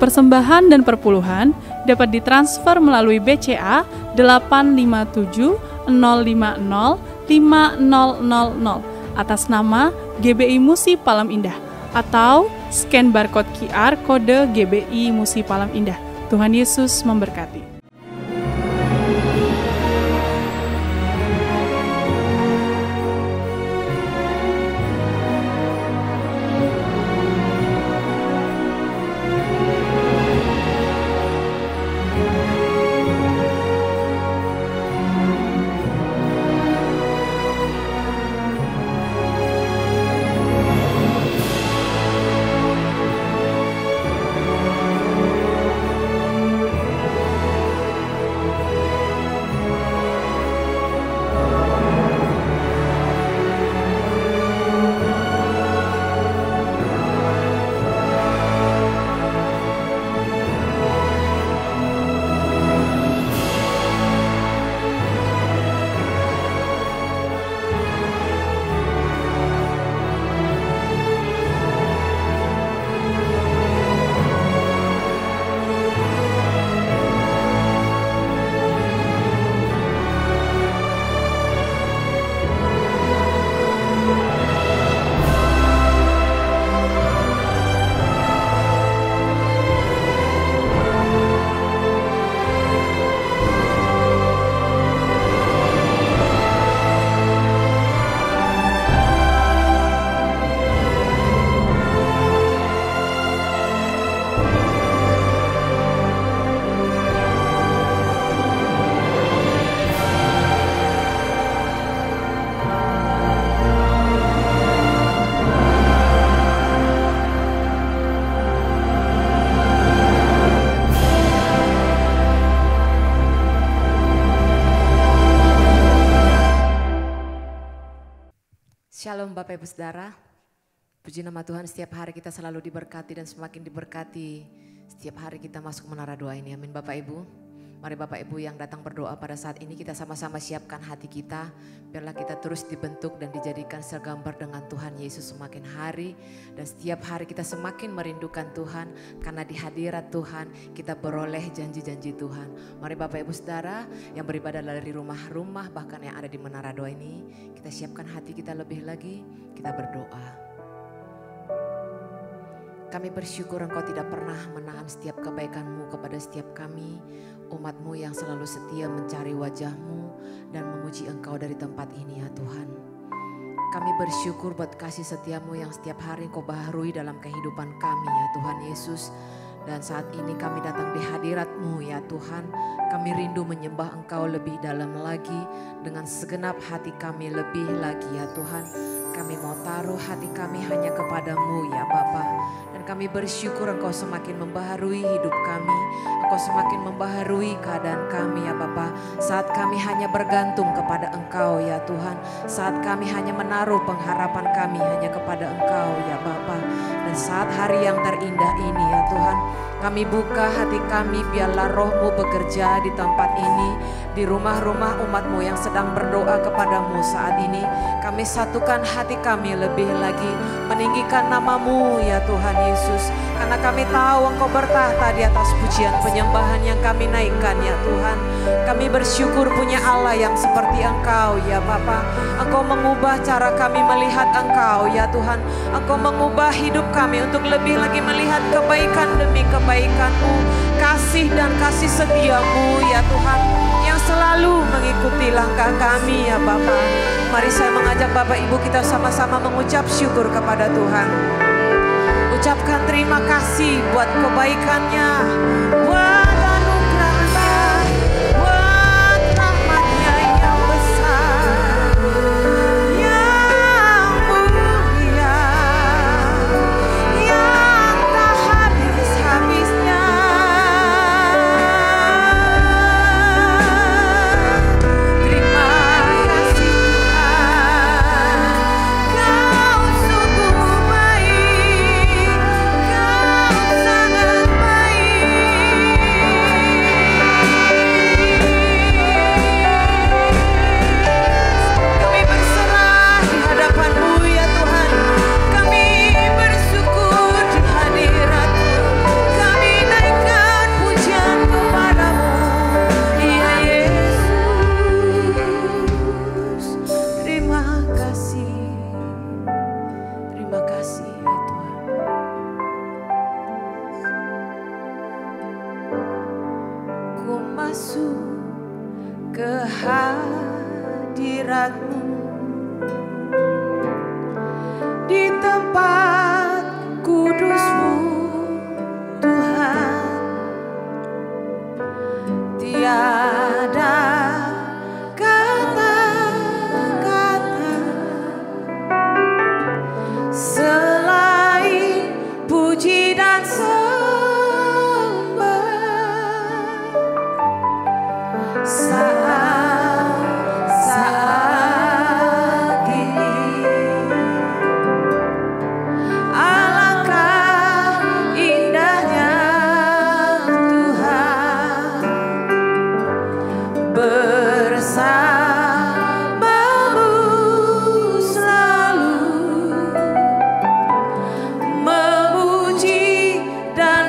persembahan dan perpuluhan dapat ditransfer melalui BCA 857 050 5000 atas nama GBI Musi Palam Indah atau scan barcode QR kode GBI Musi Palam Indah. Tuhan Yesus memberkati. Shalom Bapak Ibu Saudara, puji nama Tuhan, setiap hari kita selalu diberkati dan semakin diberkati setiap hari kita masuk menara doa ini, amin Bapak Ibu. Mari Bapak Ibu yang datang berdoa pada saat ini, kita sama-sama siapkan hati kita, biarlah kita terus dibentuk dan dijadikan segambar dengan Tuhan Yesus semakin hari. Dan setiap hari kita semakin merindukan Tuhan, karena di hadirat Tuhan kita beroleh janji-janji Tuhan. Mari Bapak Ibu Saudara yang beribadah dari rumah-rumah, bahkan yang ada di menara doa ini, kita siapkan hati kita lebih lagi, kita berdoa. Kami bersyukur Engkau tidak pernah menahan setiap kebaikan-Mu kepada setiap kami, umat-Mu yang selalu setia mencari wajah-Mu dan memuji Engkau dari tempat ini ya Tuhan. Kami bersyukur buat kasih setia-Mu yang setiap hari Engkau baharui dalam kehidupan kami ya Tuhan Yesus. Dan saat ini kami datang di hadirat-Mu ya Tuhan. Kami rindu menyembah Engkau lebih dalam lagi, dengan segenap hati kami lebih lagi ya Tuhan. Kami mau taruh hati kami hanya kepadamu ya Bapa. Dan kami bersyukur Engkau semakin membaharui hidup kami. Engkau semakin membaharui keadaan kami ya Bapa. Saat kami hanya bergantung kepada Engkau ya Tuhan. Saat kami hanya menaruh pengharapan kami hanya kepada Engkau ya Bapa. Dan saat hari yang terindah ini ya Tuhan, kami buka hati kami, biarlah Roh-Mu bekerja di tempat ini, di rumah-rumah umat-Mu yang sedang berdoa kepadamu saat ini. Kami satukan hati kami lebih lagi, meninggikan nama-Mu ya Tuhan Yesus. Karena kami tahu Engkau bertahta di atas pujian penyembahan yang kami naikkan ya Tuhan. Kami bersyukur punya Allah yang seperti Engkau ya Bapa. Engkau mengubah cara kami melihat Engkau ya Tuhan. Engkau mengubah hidup kami untuk lebih lagi melihat kebaikan demi kebaikan-Mu, kasih dan kasih setia-Mu ya Tuhan, yang selalu mengikuti langkah kami ya Bapa. Mari saya mengajak Bapak Ibu kita sama-sama mengucap syukur kepada Tuhan. Ucapkan terima kasih buat kebaikan-Nya, buat anugerah-Nya, buat rahmat-Nya yang besar, yang mulia, yang tak habis-habisnya. Terima kasih Tuhan, Kau sungguh baik, Kau sangat baik. masuk ke hadirat-Mu di tempat kudus-Mu Tuhan. Tiada kata-kata selain puji dan sembah. Saat ini alangkah indahnya Tuhan bersama-Mu selalu memuji dan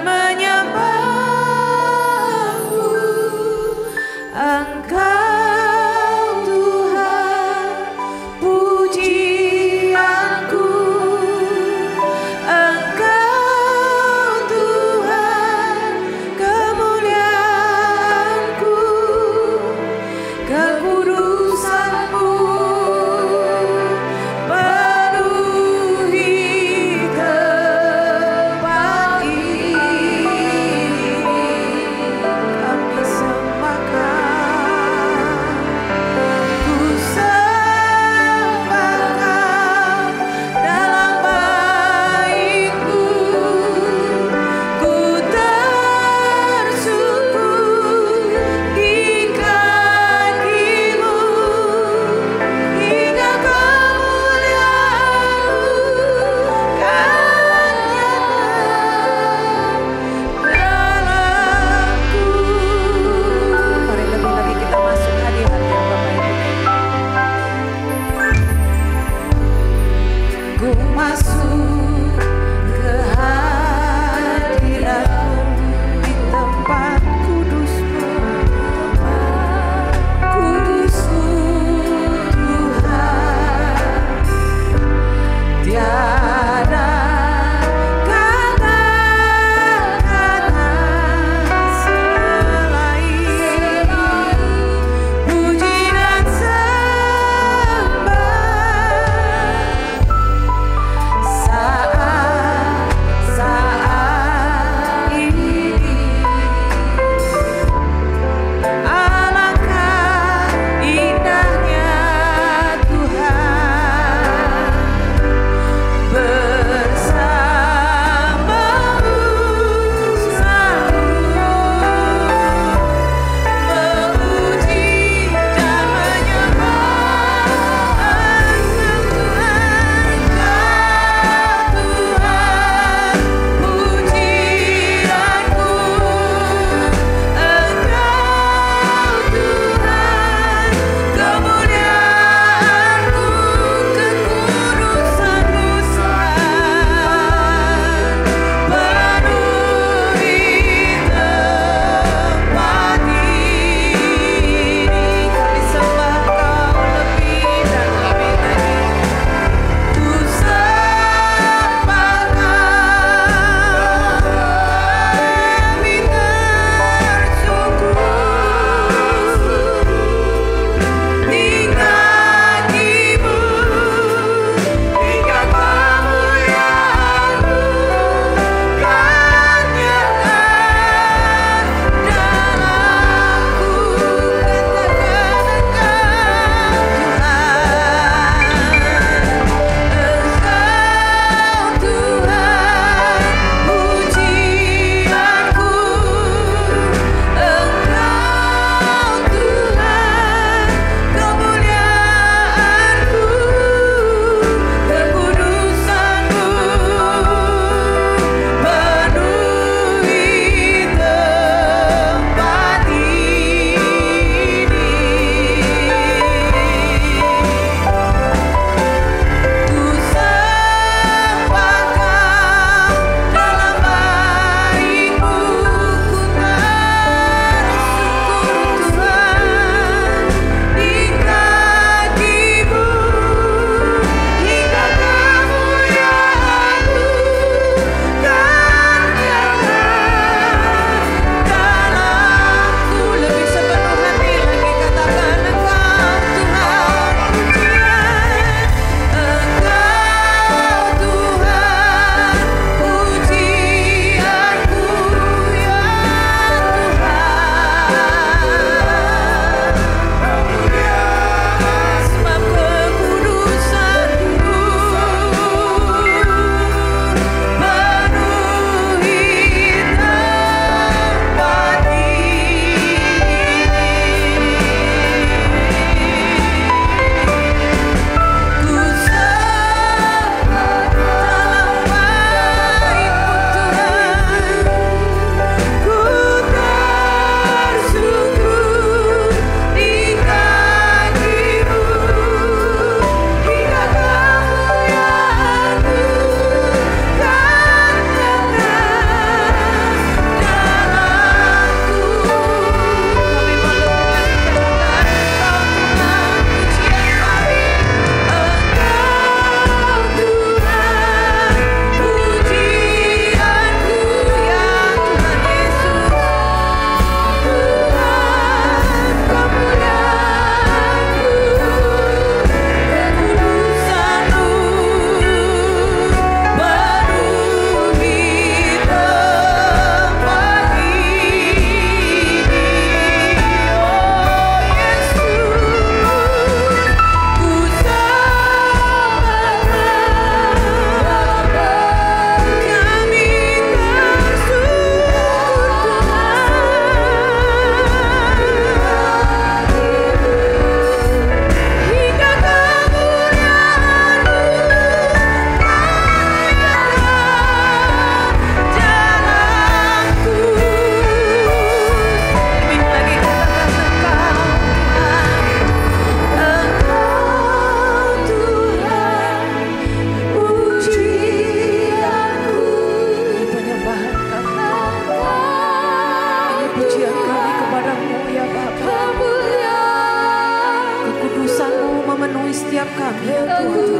kami ya Tuhan.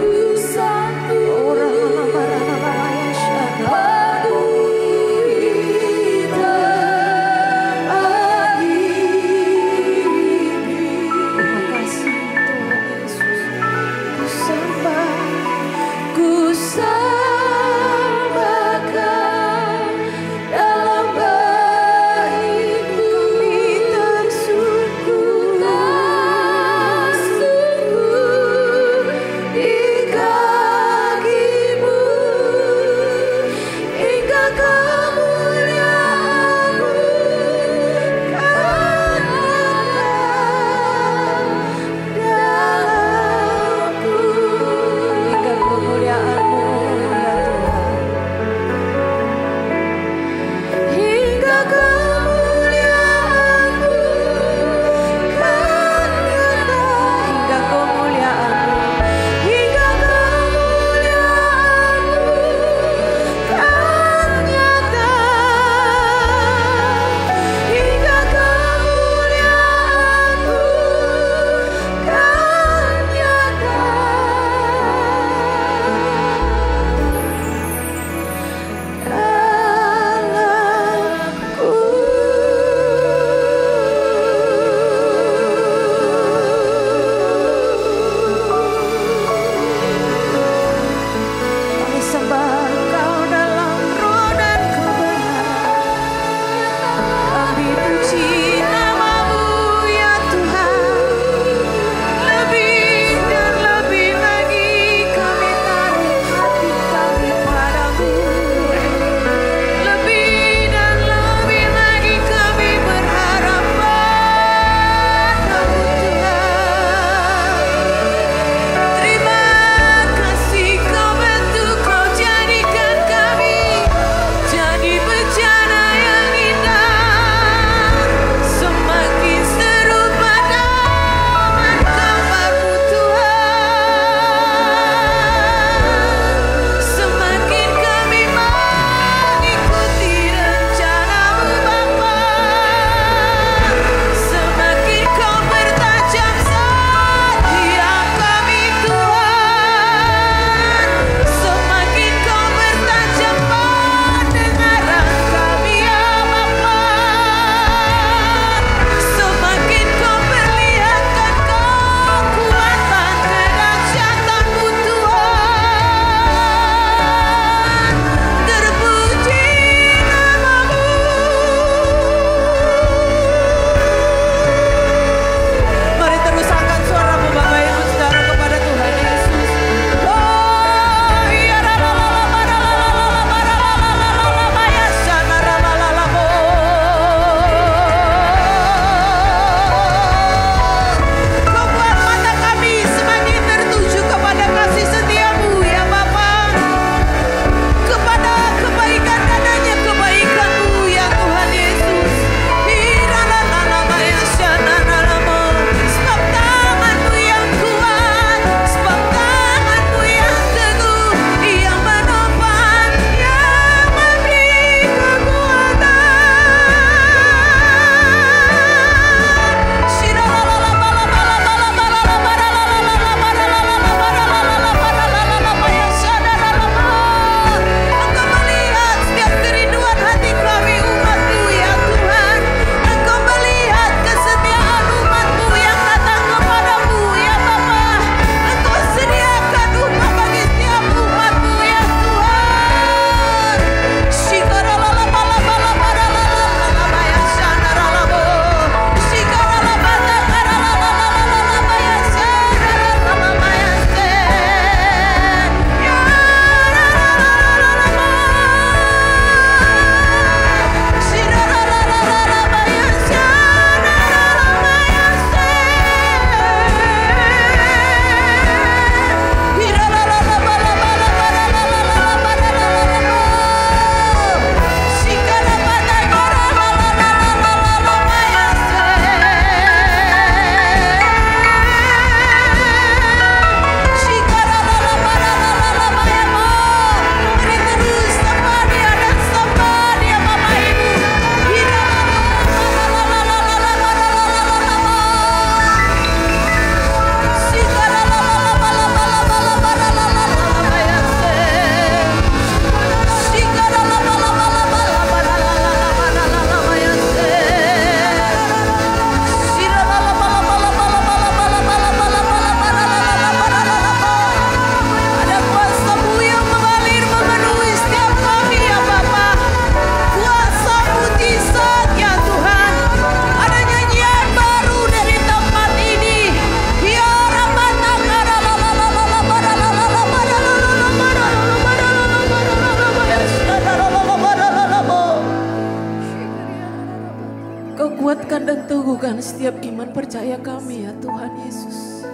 Kuatkan dan teguhkan setiap iman percaya kami ya Tuhan Yesus.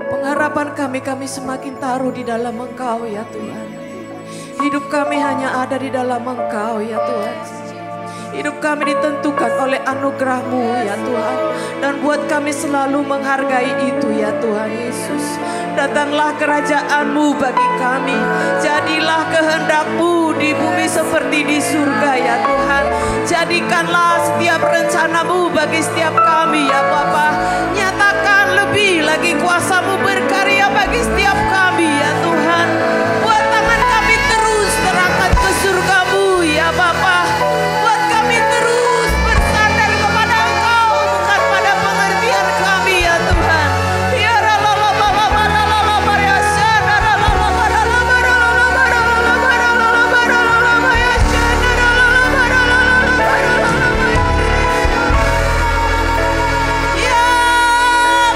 Pengharapan kami semakin taruh di dalam Engkau ya Tuhan. Hidup kami hanya ada di dalam Engkau ya Tuhan. Hidup kami ditentukan oleh anugerah-Mu ya Tuhan. Dan buat kami selalu menghargai itu ya Tuhan Yesus. Datanglah kerajaan-Mu bagi kami. Jadilah kehendak-Mu di bumi seperti di surga ya Tuhan. Jadikanlah setiap rencana-Mu bagi setiap kami ya Bapa. Nyatakan lebih lagi kuasa-Mu berkarya bagi setiap kami ya Tuhan. Buat tangan kami terus terangkat ke surga-Mu ya Bapa. Buat kami terus bersandar kepada Engkau, bukan pada pengertian kami ya Tuhan. Ya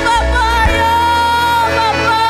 Bapa, ya Bapa.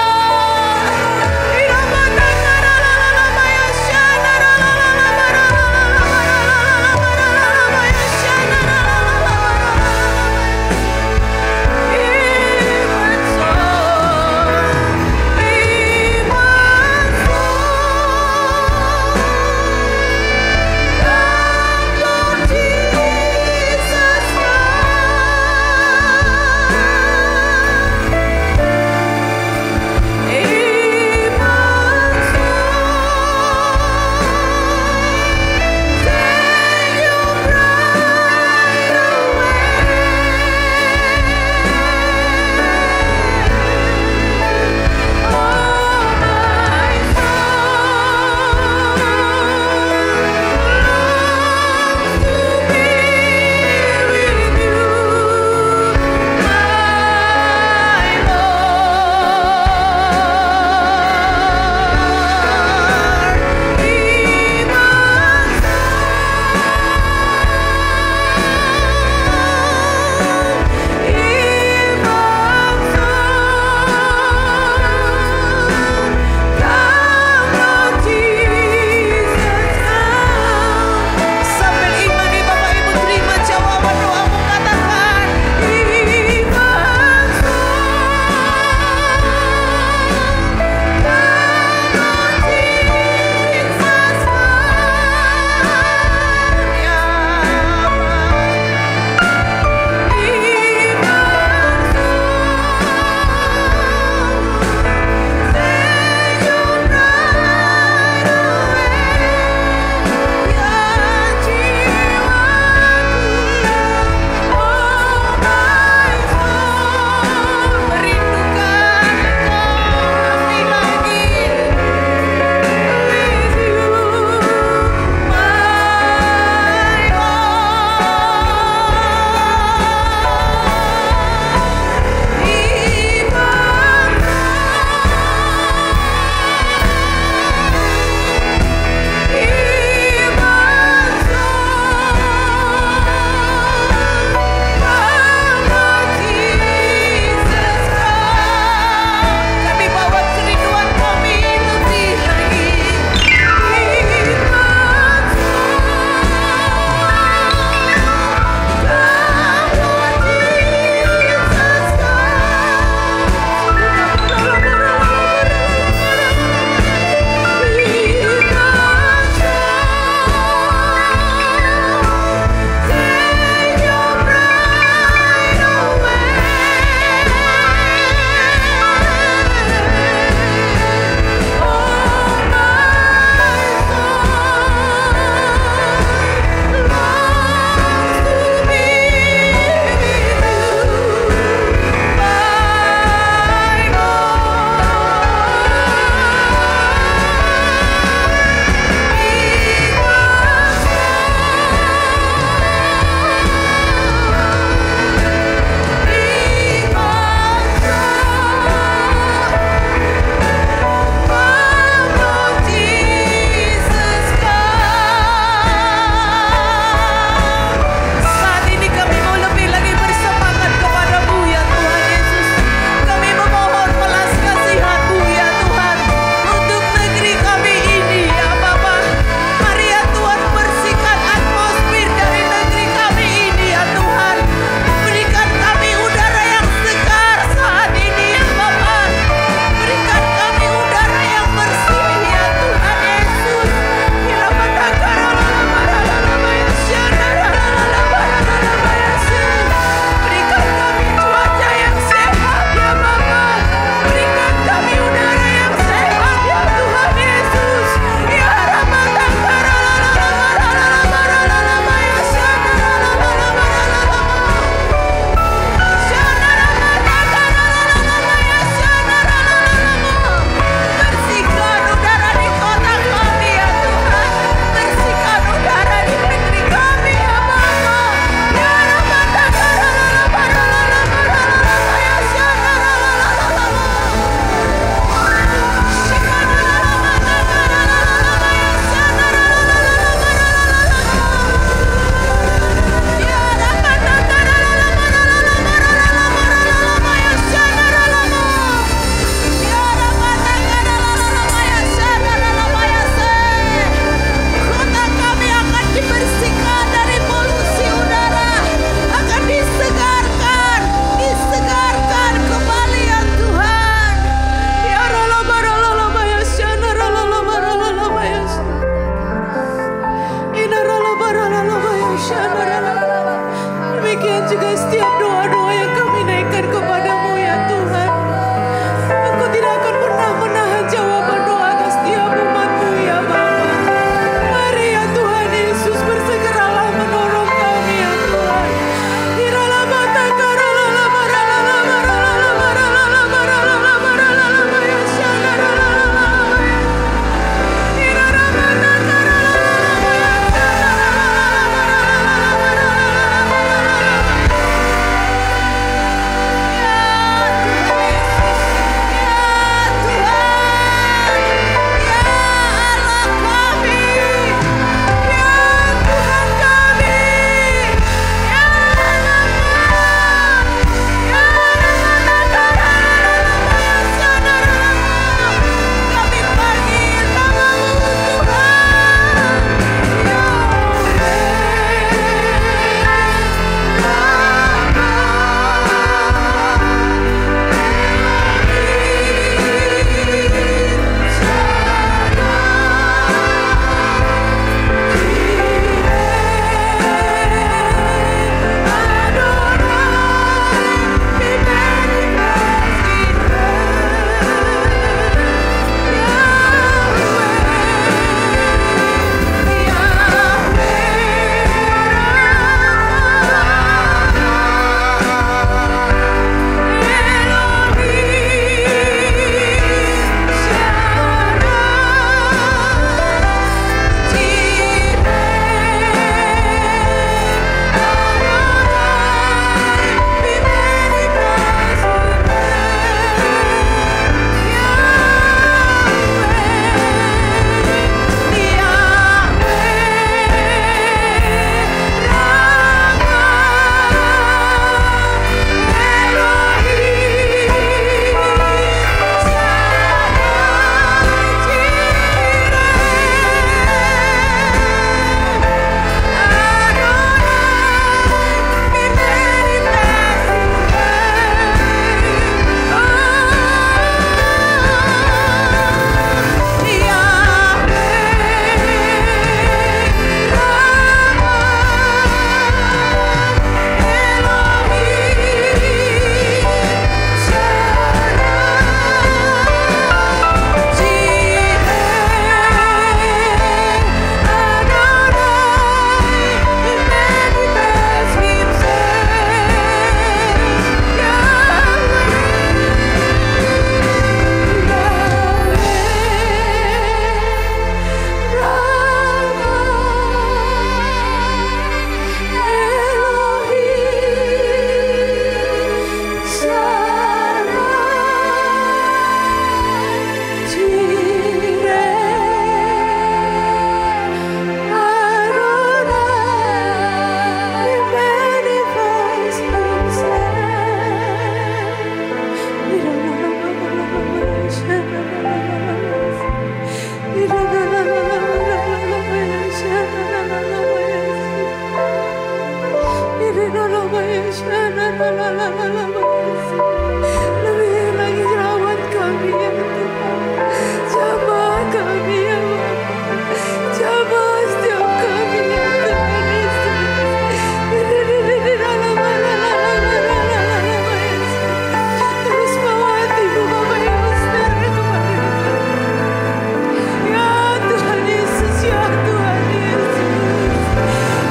Demikian juga setiap doa-doa yang kami naikkan kepadamu ya Tuhan. Engkau tidak akan pernah menahan jawaban doa atas setiap umat-Mu ya Bapa. Mari ya Tuhan Yesus, bersegeralah menolong kami ya Tuhan.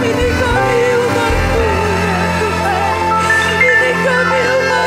Ini kami umat-Mu ya Tuhan. Ini kami umat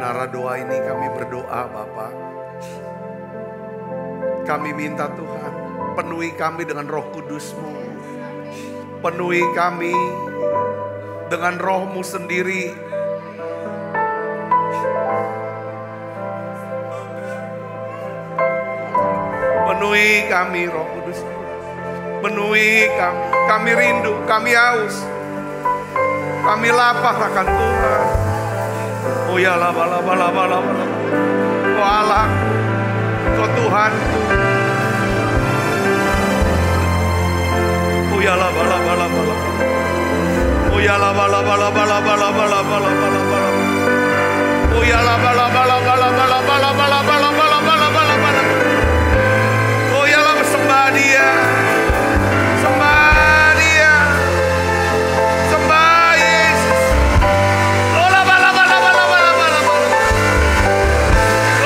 Menara doa ini kami berdoa Bapa. Kami minta Tuhan, penuhi kami dengan Roh Kudus-Mu. Penuhi kami dengan Roh-Mu sendiri. Penuhi kami Roh Kudus. Penuhi kami. Kami rindu, kami haus. Kami lapar akan Tuhan. Oh ya laba. Kau Allah, Kau Tuhan. Oh ya laba. Oh ya laba. Oh ya laba. Oh ya laba, sembah Dia. Sembah Dia. Sembah Yesus. Oh laba. Oh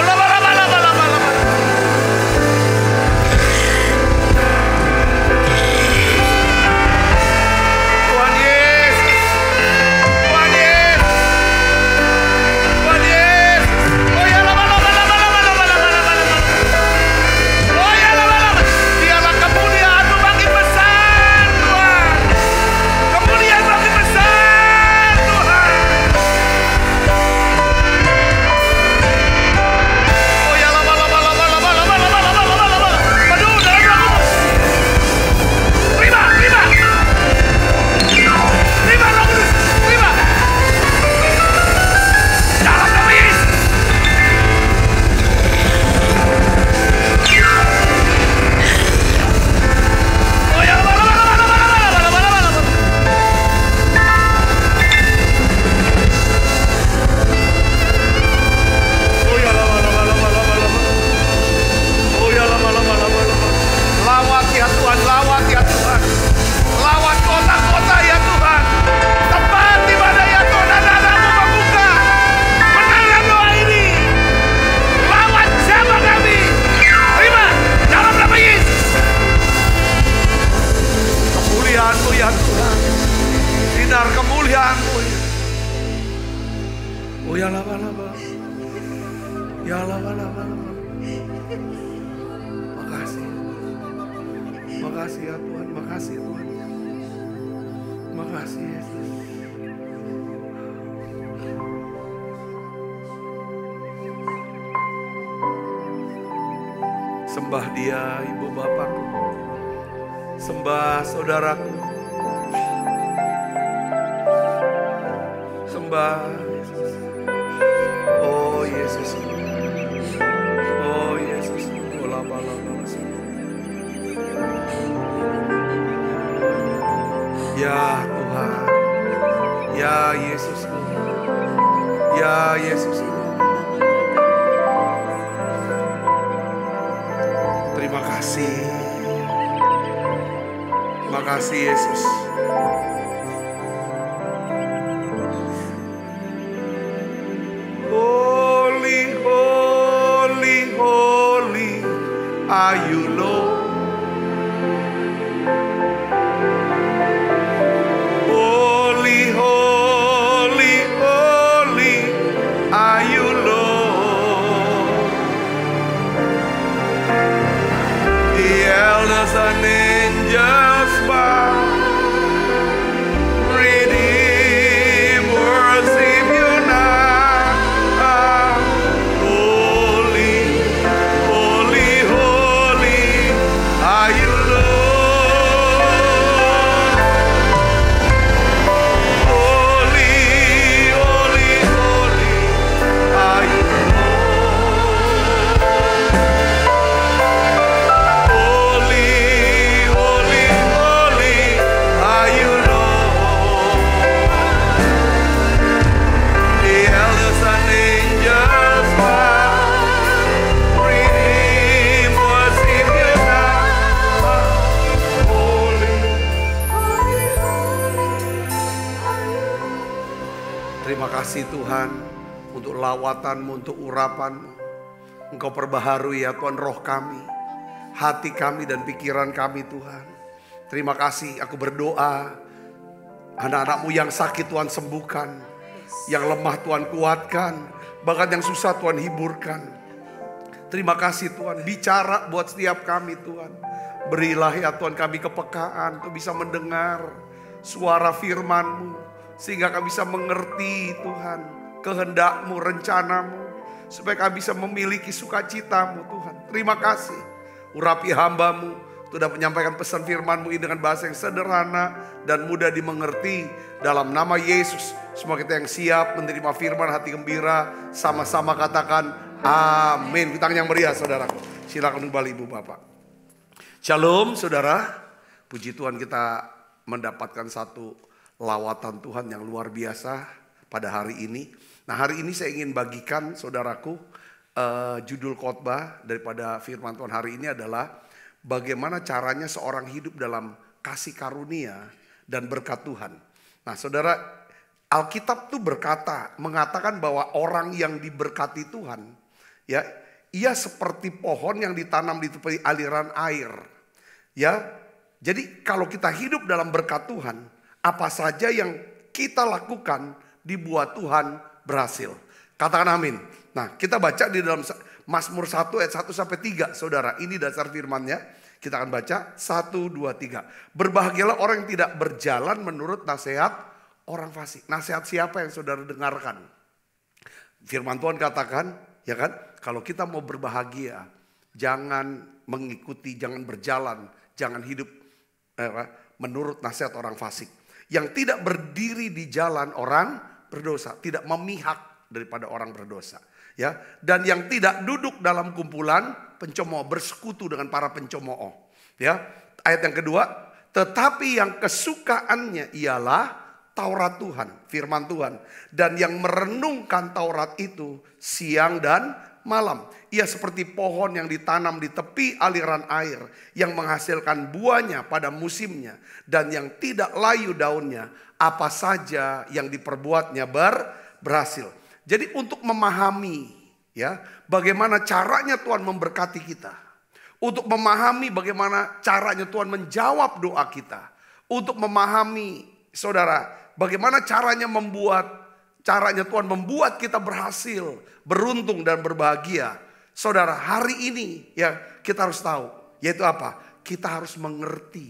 laba. Tuhan Yesus. Tuhan Yesus. Tuhan Yesus. Oh ya laba. Oh ya laba. Dialah kemuliaan-Mu makin besar Tuhan. Kemuliaan makin besar Tuhan. Oh ya laba. Aduh, dalam Roh-Mu. Terima Roh Kudus. Terima. Dalam nama Yesus. Oh ya laba. Oh ya laba. Oh ya laba. Lawat ya Tuhan, lawat ya Tuhan. Lawat kota-kota ya Tuhan. Tempat di mana ya Tuhan anak-anak-Mu membuka menara doa ini. Lawat siapa kami. Terima dalam nama Yesus. Kemuliaan-Mu ya Tuhan. Sinar kemuliaan-Mu ya. Oh ya laba. Ya laba. Makasih. Makasih ya Tuhan, makasih Tuhan. Makasih Yesus. Sembah Dia, Ibu Bapakku. Sembah saudaraku. Sembah Yesus. Oh Yesus. Oh Yesus. Oh laba. Ya Tuhan, ya Yesus, ya Yesus. Terima kasih, makasih Yesus. Holy, holy, holy are you Lord. Holy, holy, holy are you, Lord. The elders and angels bow, redeem, worship you now. Holy, holy, holy are you, Lord. Terima kasih Tuhan untuk lawatan-Mu, untuk urapan-Mu. Engkau perbaharui ya Tuhan roh kami, hati kami dan pikiran kami Tuhan. Terima kasih, aku berdoa anak-anak-Mu yang sakit Tuhan sembuhkan. Yang lemah Tuhan kuatkan. Bahkan yang susah Tuhan hiburkan. Terima kasih Tuhan. Bicara buat setiap kami Tuhan. Berilah ya Tuhan kami kepekaan untuk bisa mendengar suara firman-Mu. Sehingga kami bisa mengerti Tuhan kehendak-Mu, rencana-Mu. Supaya kami bisa memiliki sukacita-Mu Tuhan. Terima kasih. Urapi hamba-Mu. Sudah menyampaikan pesan firman-Mu ini dengan bahasa yang sederhana dan mudah dimengerti. Dalam nama Yesus. Semua kita yang siap menerima firman, hati gembira. Sama-sama katakan amin. Tangan yang meriah saudaraku. Silakan kembali Ibu Bapak. Shalom saudara. Puji Tuhan kita mendapatkan satu lawatan Tuhan yang luar biasa pada hari ini. Nah hari ini saya ingin bagikan saudaraku judul khotbah daripada firman Tuhan hari ini adalah bagaimana caranya seorang hidup dalam kasih karunia dan berkat Tuhan. Nah saudara, Alkitab tuh mengatakan bahwa orang yang diberkati Tuhan, ya, ia seperti pohon yang ditanam di tepi aliran air. Ya, jadi kalau kita hidup dalam berkat Tuhan, apa saja yang kita lakukan dibuat Tuhan berhasil. Katakan amin. Nah kita baca di dalam Mazmur 1 ayat 1 sampai 3 saudara. Ini dasar firmannya. Kita akan baca 1, 2, 3. Berbahagialah orang yang tidak berjalan menurut nasihat orang fasik. Nasihat siapa yang saudara dengarkan? Firman Tuhan katakan, ya kan? Kalau kita mau berbahagia, jangan mengikuti, jangan berjalan, jangan hidup menurut nasihat orang fasik. Yang tidak berdiri di jalan orang berdosa, tidak memihak daripada orang berdosa. Ya, dan yang tidak duduk dalam kumpulan pencemooh, bersekutu dengan para pencemooh. Ya, ayat yang kedua, tetapi yang kesukaannya ialah Taurat Tuhan, firman Tuhan, dan yang merenungkan Taurat itu siang dan malam. Ia seperti pohon yang ditanam di tepi aliran air, yang menghasilkan buahnya pada musimnya, dan yang tidak layu daunnya. Apa saja yang diperbuatnya berhasil. Jadi untuk memahami ya bagaimana caranya Tuhan memberkati kita. Untuk memahami bagaimana caranya Tuhan menjawab doa kita. Untuk memahami saudara bagaimana caranya Tuhan membuat kita berhasil, beruntung dan berbahagia. Saudara hari ini ya kita harus tahu. Yaitu apa? Kita harus mengerti.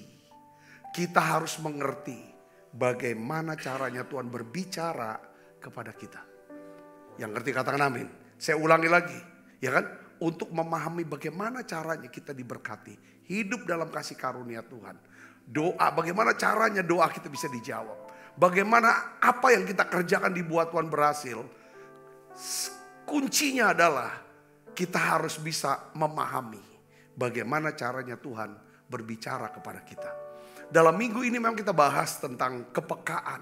Kita harus mengerti bagaimana caranya Tuhan berbicara kepada kita. Yang ngerti katakan amin. Saya ulangi lagi, ya kan? Untuk memahami bagaimana caranya kita diberkati, hidup dalam kasih karunia Tuhan. Doa, bagaimana caranya doa kita bisa dijawab. Bagaimana apa yang kita kerjakan dibuat Tuhan berhasil. Kuncinya adalah kita harus bisa memahami bagaimana caranya Tuhan berbicara kepada kita. Dalam minggu ini memang kita bahas tentang kepekaan,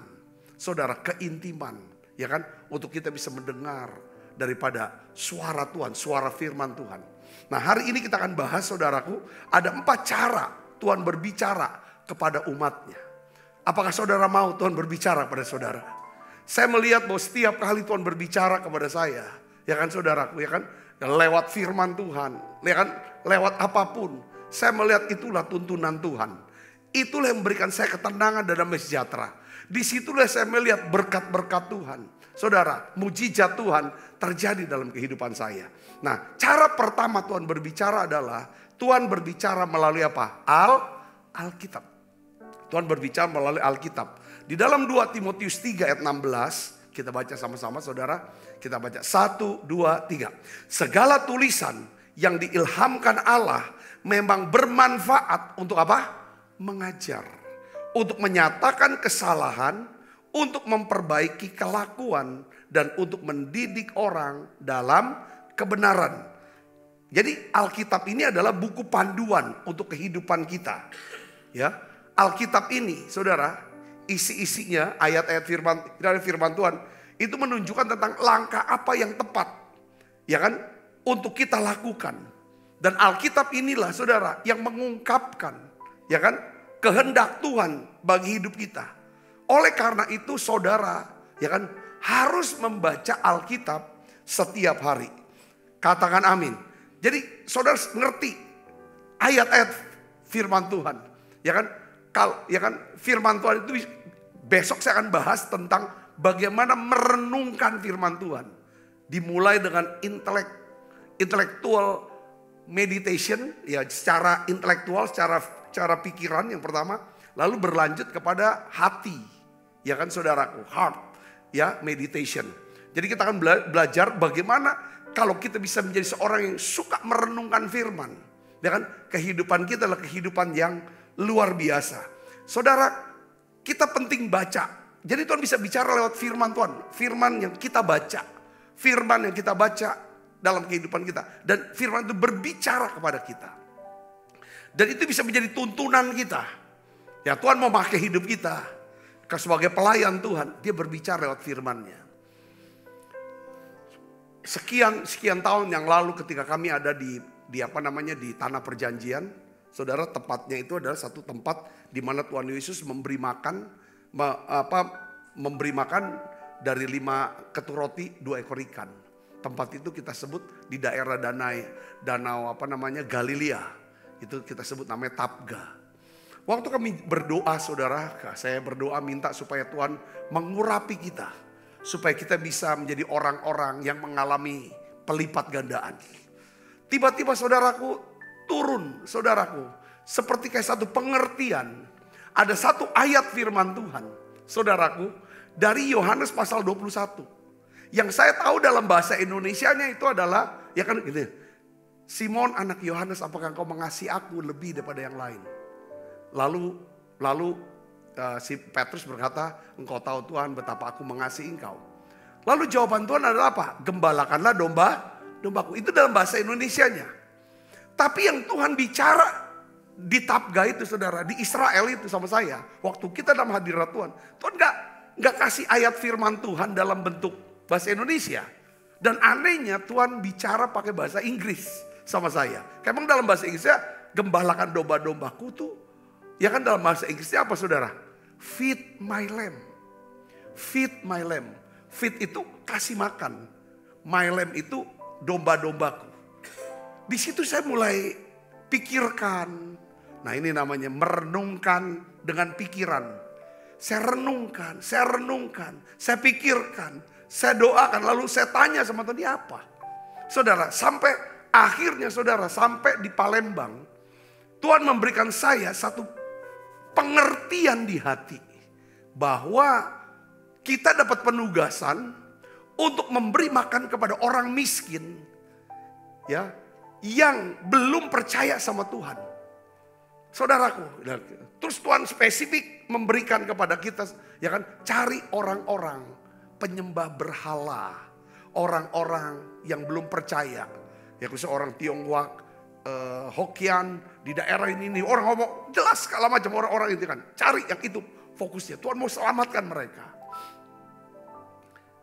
saudara, keintiman. Ya kan, untuk kita bisa mendengar daripada suara Tuhan, suara firman Tuhan. Nah hari ini kita akan bahas saudaraku, ada 4 cara Tuhan berbicara kepada umatnya. Apakah saudara mau Tuhan berbicara kepada saudara? Saya melihat bahwa setiap kali Tuhan berbicara kepada saya, ya kan saudaraku, ya kan, lewat firman Tuhan, ya kan, lewat apapun, saya melihat itulah tuntunan Tuhan. Itulah yang memberikan saya ketenangan dan damai sejahtera. Disitulah saya melihat berkat-berkat Tuhan. Saudara, mujizat Tuhan terjadi dalam kehidupan saya. Nah, cara pertama Tuhan berbicara adalah Tuhan berbicara melalui apa? Alkitab. Tuhan berbicara melalui Alkitab. Di dalam 2 Timotius 3 ayat 16, kita baca sama-sama saudara. Kita baca 1, 2, 3. Segala tulisan yang diilhamkan Allah memang bermanfaat untuk apa? Mengajar, untuk menyatakan kesalahan, untuk memperbaiki kelakuan, dan untuk mendidik orang dalam kebenaran. Jadi Alkitab ini adalah buku panduan untuk kehidupan kita. Ya, Alkitab ini, saudara, isi-isinya ayat-ayat firman Tuhan itu menunjukkan tentang langkah apa yang tepat, ya kan, untuk kita lakukan. Dan Alkitab inilah, saudara, yang mengungkapkan, ya kan, kehendak Tuhan bagi hidup kita. Oleh karena itu saudara, ya kan, harus membaca Alkitab setiap hari. Katakan amin. Jadi saudara ngerti ayat-ayat firman Tuhan, ya kan? Firman Tuhan itu besok saya akan bahas tentang bagaimana merenungkan firman Tuhan. Dimulai dengan intellectual meditation, ya secara intelektual, secara pikiran yang pertama, lalu berlanjut kepada hati, ya kan saudaraku, heart, ya meditation. Jadi kita akan belajar bagaimana kalau kita bisa menjadi seorang yang suka merenungkan firman, ya kan, kehidupan kita adalah kehidupan yang luar biasa. Saudara, kita penting baca. Jadi Tuhan bisa bicara lewat firman Tuhan, firman yang kita baca, firman yang kita baca dalam kehidupan kita. Dan firman itu berbicara kepada kita. Dan itu bisa menjadi tuntunan kita. Ya Tuhan mau pakai hidup kita. Sebagai pelayan Tuhan, dia berbicara lewat firman-Nya. Sekian tahun yang lalu ketika kami ada di Tanah Perjanjian. Saudara, tepatnya itu adalah satu tempat di mana Tuhan Yesus memberi makan dari 5 ketur roti 2 ekor ikan. Tempat itu kita sebut di daerah danau Galilea. Itu kita sebut namanya Tabga. Waktu kami berdoa saudara, saya berdoa minta supaya Tuhan mengurapi kita. Supaya kita bisa menjadi orang-orang yang mengalami pelipat gandaan. Tiba-tiba saudaraku turun saudaraku. Seperti kayak satu pengertian. Ada satu ayat firman Tuhan. Saudaraku dari Yohanes pasal 21. Yang saya tahu dalam bahasa Indonesianya itu adalah, ya kan gitu. Simon anak Yohanes, apakah engkau mengasihi aku lebih daripada yang lain? Lalu si Petrus berkata, engkau tahu Tuhan betapa aku mengasihi engkau. Lalu jawaban Tuhan adalah apa? Gembalakanlah dombaku. Itu dalam bahasa Indonesianya. Tapi yang Tuhan bicara di Tabga itu saudara, di Israel itu sama saya. Waktu kita dalam hadirat Tuhan nggak kasih ayat firman Tuhan dalam bentuk bahasa Indonesia. Dan anehnya Tuhan bicara pakai bahasa Inggris sama saya. Memang dalam bahasa Inggrisnya gembalakan domba-dombaku tuh. Ya kan dalam bahasa Inggrisnya apa saudara? Feed my lamb. Feed my lamb. Feed itu kasih makan. My lamb itu domba-dombaku. Di situ saya mulai pikirkan. Nah ini namanya merenungkan dengan pikiran. Saya renungkan, saya pikirkan. Saya doakan, lalu saya tanya sama Tuhan, ini apa? Saudara, sampai akhirnya saudara, sampai di Palembang, Tuhan memberikan saya satu pengertian di hati. Bahwa kita dapat penugasan untuk memberi makan kepada orang miskin. Ya, yang belum percaya sama Tuhan. Saudaraku, terus Tuhan spesifik memberikan kepada kita, ya kan, cari orang-orang penyembah berhala, orang-orang yang belum percaya, ya khusus orang Tionghoa, Hokkien di daerah ini orang ngomong jelas segala macam orang-orang itu kan, cari yang itu fokusnya. Tuhan mau selamatkan mereka.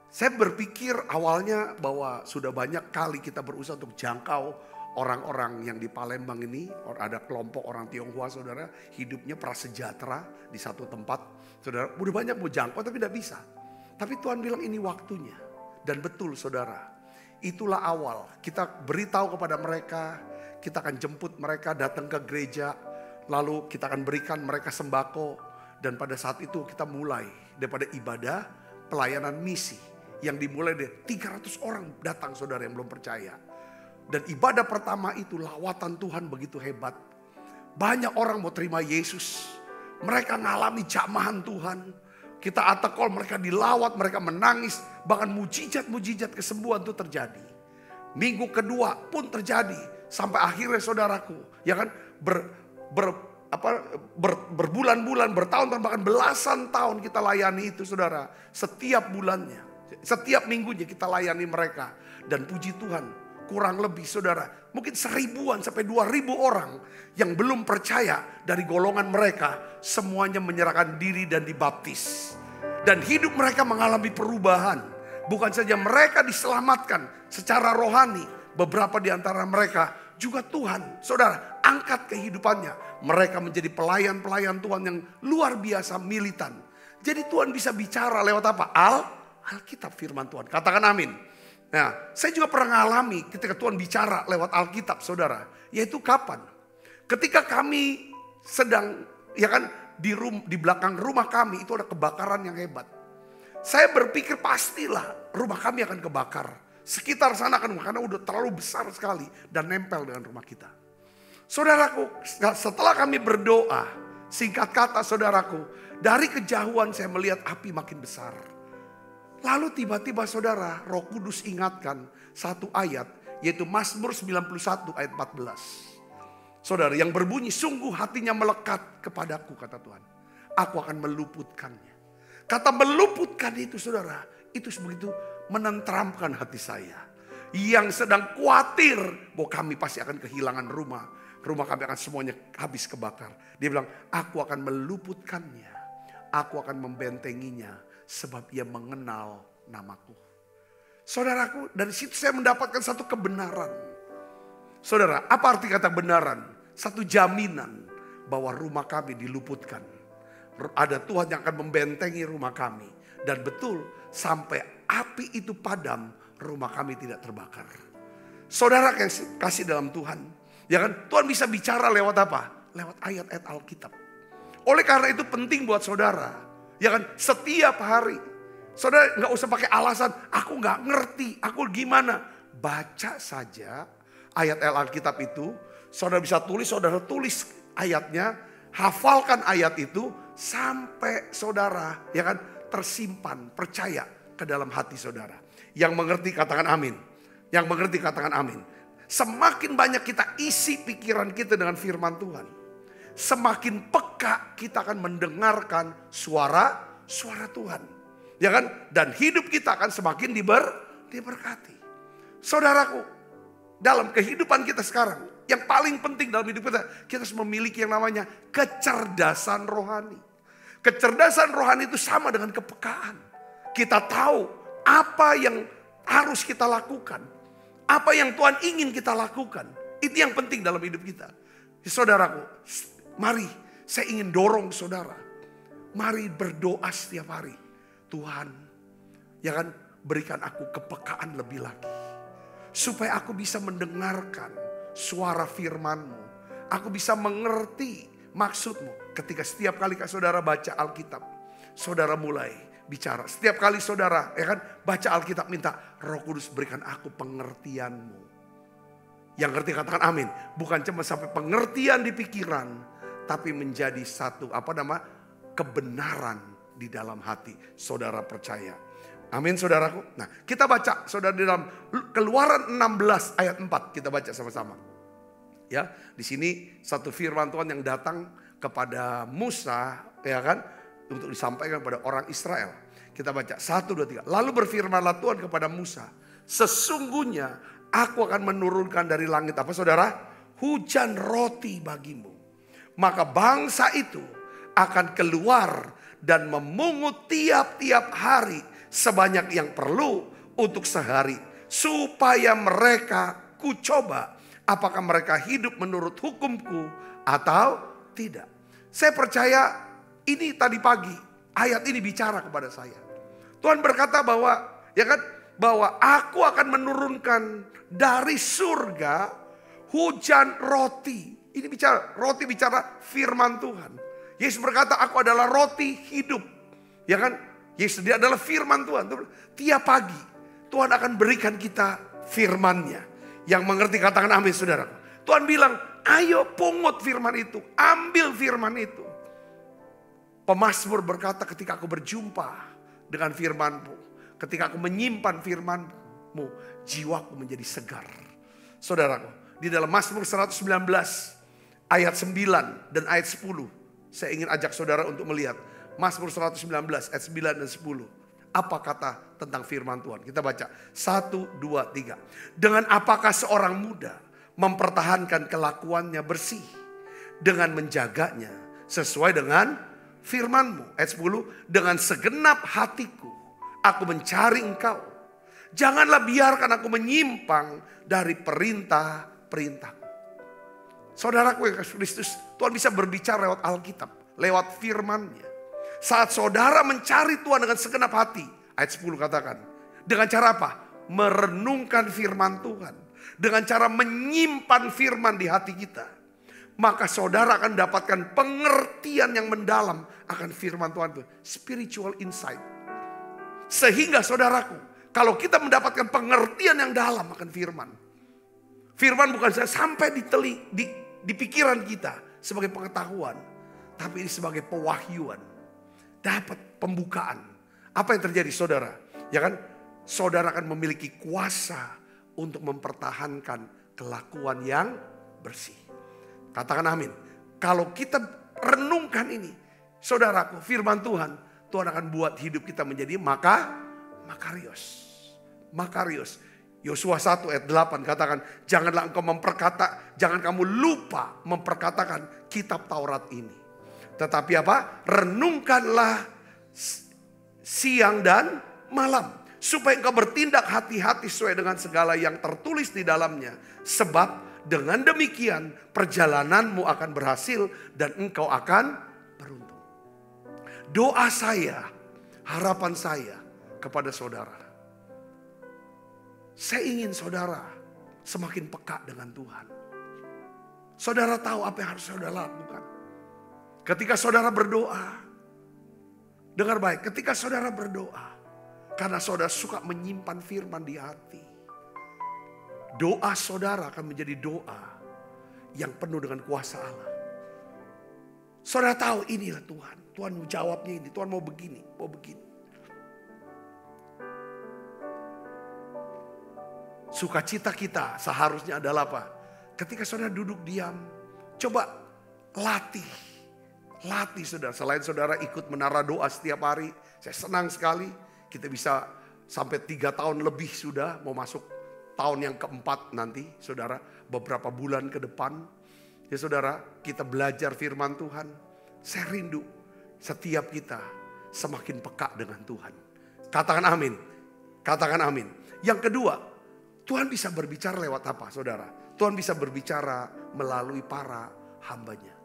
Saya berpikir awalnya bahwa sudah banyak kali kita berusaha untuk jangkau orang-orang yang di Palembang ini, ada kelompok orang Tionghoa saudara, hidupnya prasejahtera di satu tempat, saudara, udah banyak mau jangkau tapi tidak bisa. Tapi Tuhan bilang ini waktunya. Dan betul saudara, itulah awal. Kita beritahu kepada mereka, kita akan jemput mereka datang ke gereja. Lalu kita akan berikan mereka sembako. Dan pada saat itu kita mulai daripada ibadah, pelayanan misi. Yang dimulai dari 300 orang datang saudara yang belum percaya. Dan ibadah pertama itu lawatan Tuhan begitu hebat. Banyak orang mau terima Yesus. Mereka ngalami jamahan Tuhan. Kita atakol, mereka dilawat, mereka menangis. Bahkan mujizat-mujizat kesembuhan itu terjadi. Minggu kedua pun terjadi. Sampai akhirnya saudaraku, ya kan, berbulan-bulan, bertahun-tahun, bahkan belasan tahun kita layani itu saudara. Setiap bulannya, setiap minggunya kita layani mereka. Dan puji Tuhan, kurang lebih saudara, mungkin 1000-an sampai 2000 orang yang belum percaya dari golongan mereka. Semuanya menyerahkan diri dan dibaptis. Dan hidup mereka mengalami perubahan. Bukan saja mereka diselamatkan secara rohani. Beberapa di antara mereka juga Tuhan, saudara, angkat kehidupannya. Mereka menjadi pelayan-pelayan Tuhan yang luar biasa militan. Jadi Tuhan bisa bicara lewat apa? Alkitab firman Tuhan. Katakan amin. Nah, saya juga pernah mengalami ketika Tuhan bicara lewat Alkitab saudara. Yaitu kapan? Ketika kami sedang, ya kan, di belakang rumah kami itu ada kebakaran yang hebat. Saya berpikir pastilah rumah kami akan kebakar. Sekitar sana kan karena udah terlalu besar sekali dan nempel dengan rumah kita. Saudaraku, setelah kami berdoa, singkat kata saudaraku, dari kejauhan saya melihat api makin besar. Lalu tiba-tiba saudara, Roh Kudus ingatkan satu ayat, yaitu Mazmur 91 ayat 14. Saudara, yang berbunyi, sungguh hatinya melekat kepadaku, kata Tuhan. Aku akan meluputkannya. Kata meluputkan itu saudara, itu begitu menenteramkan hati saya. Yang sedang khawatir bahwa kami pasti akan kehilangan rumah. Rumah kami akan semuanya habis kebakar. Dia bilang, aku akan meluputkannya. Aku akan membentenginya sebab ia mengenal namaku. Saudaraku, dari situ saya mendapatkan satu kebenaran. Saudara, apa arti kata benaran? Satu jaminan bahwa rumah kami diluputkan. Ada Tuhan yang akan membentengi rumah kami. Dan betul, sampai api itu padam, rumah kami tidak terbakar. Saudara yang kasih dalam Tuhan. Ya kan? Tuhan bisa bicara lewat apa? Lewat ayat-ayat Alkitab. Oleh karena itu penting buat saudara. Ya kan? Setiap hari. Saudara gak usah pakai alasan, aku gak ngerti, aku gimana. Baca saja ayat-ayat Alkitab itu. Saudara bisa tulis, saudara tulis ayatnya. Hafalkan ayat itu sampai saudara ya kan tersimpan, percaya ke dalam hati saudara. Yang mengerti katakan amin. Yang mengerti katakan amin. Semakin banyak kita isi pikiran kita dengan firman Tuhan, semakin peka kita akan mendengarkan suara Tuhan. Ya kan? Dan hidup kita akan semakin diberkati. Saudaraku, dalam kehidupan kita sekarang, yang paling penting dalam hidup kita harus memiliki yang namanya kecerdasan rohani. Kecerdasan rohani itu sama dengan kepekaan. Kita tahu apa yang harus kita lakukan. Apa yang Tuhan ingin kita lakukan. Itu yang penting dalam hidup kita. Saudaraku, mari saya ingin dorong saudara. Mari berdoa setiap hari. Tuhan, ya kan, berikan aku kepekaan lebih lagi. Supaya aku bisa mendengarkan suara firman-Mu. Aku bisa mengerti maksud-Mu. Ketika setiap kali saudara baca Alkitab, saudara mulai bicara. Setiap kali saudara ya kan baca Alkitab, minta Roh Kudus berikan aku pengertian-Mu. Yang ngerti katakan amin. Bukan cuma sampai pengertian di pikiran, tapi menjadi satu kebenaran di dalam hati. Saudara percaya. Amin saudaraku. Nah kita baca saudara di dalam Keluaran 16 ayat 4. Kita baca sama-sama. Ya, di sini satu firman Tuhan yang datang kepada Musa, ya kan, untuk disampaikan kepada orang Israel. Kita baca 1, 2, 3. Lalu berfirmanlah Tuhan kepada Musa, sesungguhnya aku akan menurunkan dari langit apa saudara? Hujan roti bagimu. Maka bangsa itu akan keluar dan memungut tiap-tiap hari sebanyak yang perlu untuk sehari. Supaya mereka kucoba apakah mereka hidup menurut hukumku atau tidak. Saya percaya ini tadi pagi ayat ini bicara kepada saya. Tuhan berkata bahwa ya kan, bahwa aku akan menurunkan dari surga hujan roti. Ini bicara roti, bicara firman Tuhan. Yesus berkata aku adalah roti hidup. Ya kan? Yesus dia adalah firman Tuhan. Tiap pagi Tuhan akan berikan kita firman-Nya. Yang mengerti katakan amin saudara. Tuhan bilang ayo pungut firman itu. Ambil firman itu. Pemazmur berkata ketika aku berjumpa dengan firman-Mu. Ketika aku menyimpan firman-Mu. Jiwaku menjadi segar. Saudaraku. Di dalam Mazmur 119 ayat 9 dan ayat 10. Saya ingin ajak saudara untuk melihat. Mazmur 119 ayat 9 dan 10. Apa kata tentang firman Tuhan? Kita baca 1, 2, 3. Dengan apakah seorang muda mempertahankan kelakuannya bersih dengan menjaganya sesuai dengan firman-Mu. Ayat 10. Dengan segenap hatiku aku mencari Engkau. Janganlah biarkan aku menyimpang dari perintah-perintah-Mu. Saudaraku yang Kristus, Tuhan bisa berbicara lewat Alkitab, lewat firman-Nya. Saat saudara mencari Tuhan dengan segenap hati. Ayat 10 katakan. Dengan cara apa? Merenungkan firman Tuhan. Dengan cara menyimpan firman di hati kita. Maka saudara akan mendapatkan pengertian yang mendalam akan firman Tuhan itu. Spiritual insight. Sehingga saudaraku, kalau kita mendapatkan pengertian yang dalam akan firman. Firman bukan saja sampai di pikiran kita sebagai pengetahuan. Tapi ini sebagai pewahyuan. Dapat pembukaan. Apa yang terjadi saudara? Ya kan? Saudara akan memiliki kuasa untuk mempertahankan kelakuan yang bersih. Katakan amin. Kalau kita renungkan ini, saudaraku, firman Tuhan, Tuhan akan buat hidup kita menjadi makarios. Makarios. Yosua 1 ayat 8 katakan, janganlah engkau jangan kamu lupa memperkatakan kitab Taurat ini. Tetapi apa? Renungkanlah siang dan malam. Supaya engkau bertindak hati-hati sesuai dengan segala yang tertulis di dalamnya. Sebab dengan demikian perjalananmu akan berhasil dan engkau akan beruntung. Doa saya, harapan saya kepada saudara. Saya ingin saudara semakin peka dengan Tuhan. Saudara tahu apa yang harus saudara lakukan. Ketika saudara berdoa, dengar baik, ketika saudara berdoa, karena saudara suka menyimpan firman di hati, doa saudara akan menjadi doa yang penuh dengan kuasa Allah. Saudara tahu inilah Tuhan. Tuhan mau jawabnya ini, Tuhan mau begini, mau begini. Sukacita kita seharusnya adalah apa? Ketika saudara duduk diam, coba latih saudara. Selain saudara ikut menara doa setiap hari, saya senang sekali. Kita bisa sampai 3 tahun lebih sudah, mau masuk tahun yang keempat nanti, saudara. Beberapa bulan ke depan, ya saudara, kita belajar firman Tuhan. Saya rindu setiap kita semakin peka dengan Tuhan. Katakan amin. Katakan amin. Yang kedua, Tuhan bisa berbicara lewat apa saudara? Tuhan bisa berbicara melalui para hambanya.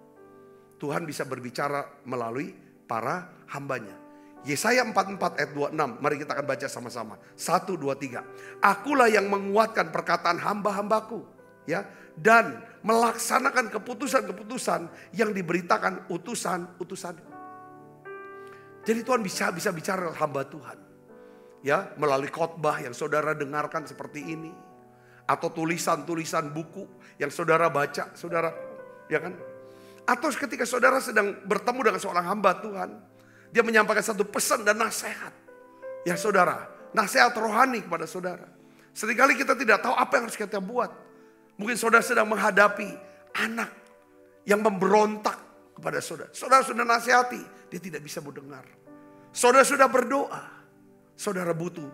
Tuhan bisa berbicara melalui para hambanya. Yesaya 44 ayat 26. Mari kita akan baca sama-sama. 1, 2, 3. Akulah yang menguatkan perkataan hamba-hambaku. Ya, dan melaksanakan keputusan-keputusan yang diberitakan utusan-utusanku. Jadi Tuhan bisa bicara hamba Tuhan. Ya, melalui khotbah yang saudara dengarkan seperti ini. Atau tulisan-tulisan buku yang saudara baca, saudara, ya kan? Atau ketika saudara sedang bertemu dengan seorang hamba Tuhan, dia menyampaikan satu pesan dan nasihat. Ya saudara, nasihat rohani kepada saudara. Seringkali kita tidak tahu apa yang harus kita buat. Mungkin saudara sedang menghadapi anak yang memberontak kepada saudara. Saudara sudah nasihati, dia tidak bisa mendengar. Saudara sudah berdoa. Saudara butuh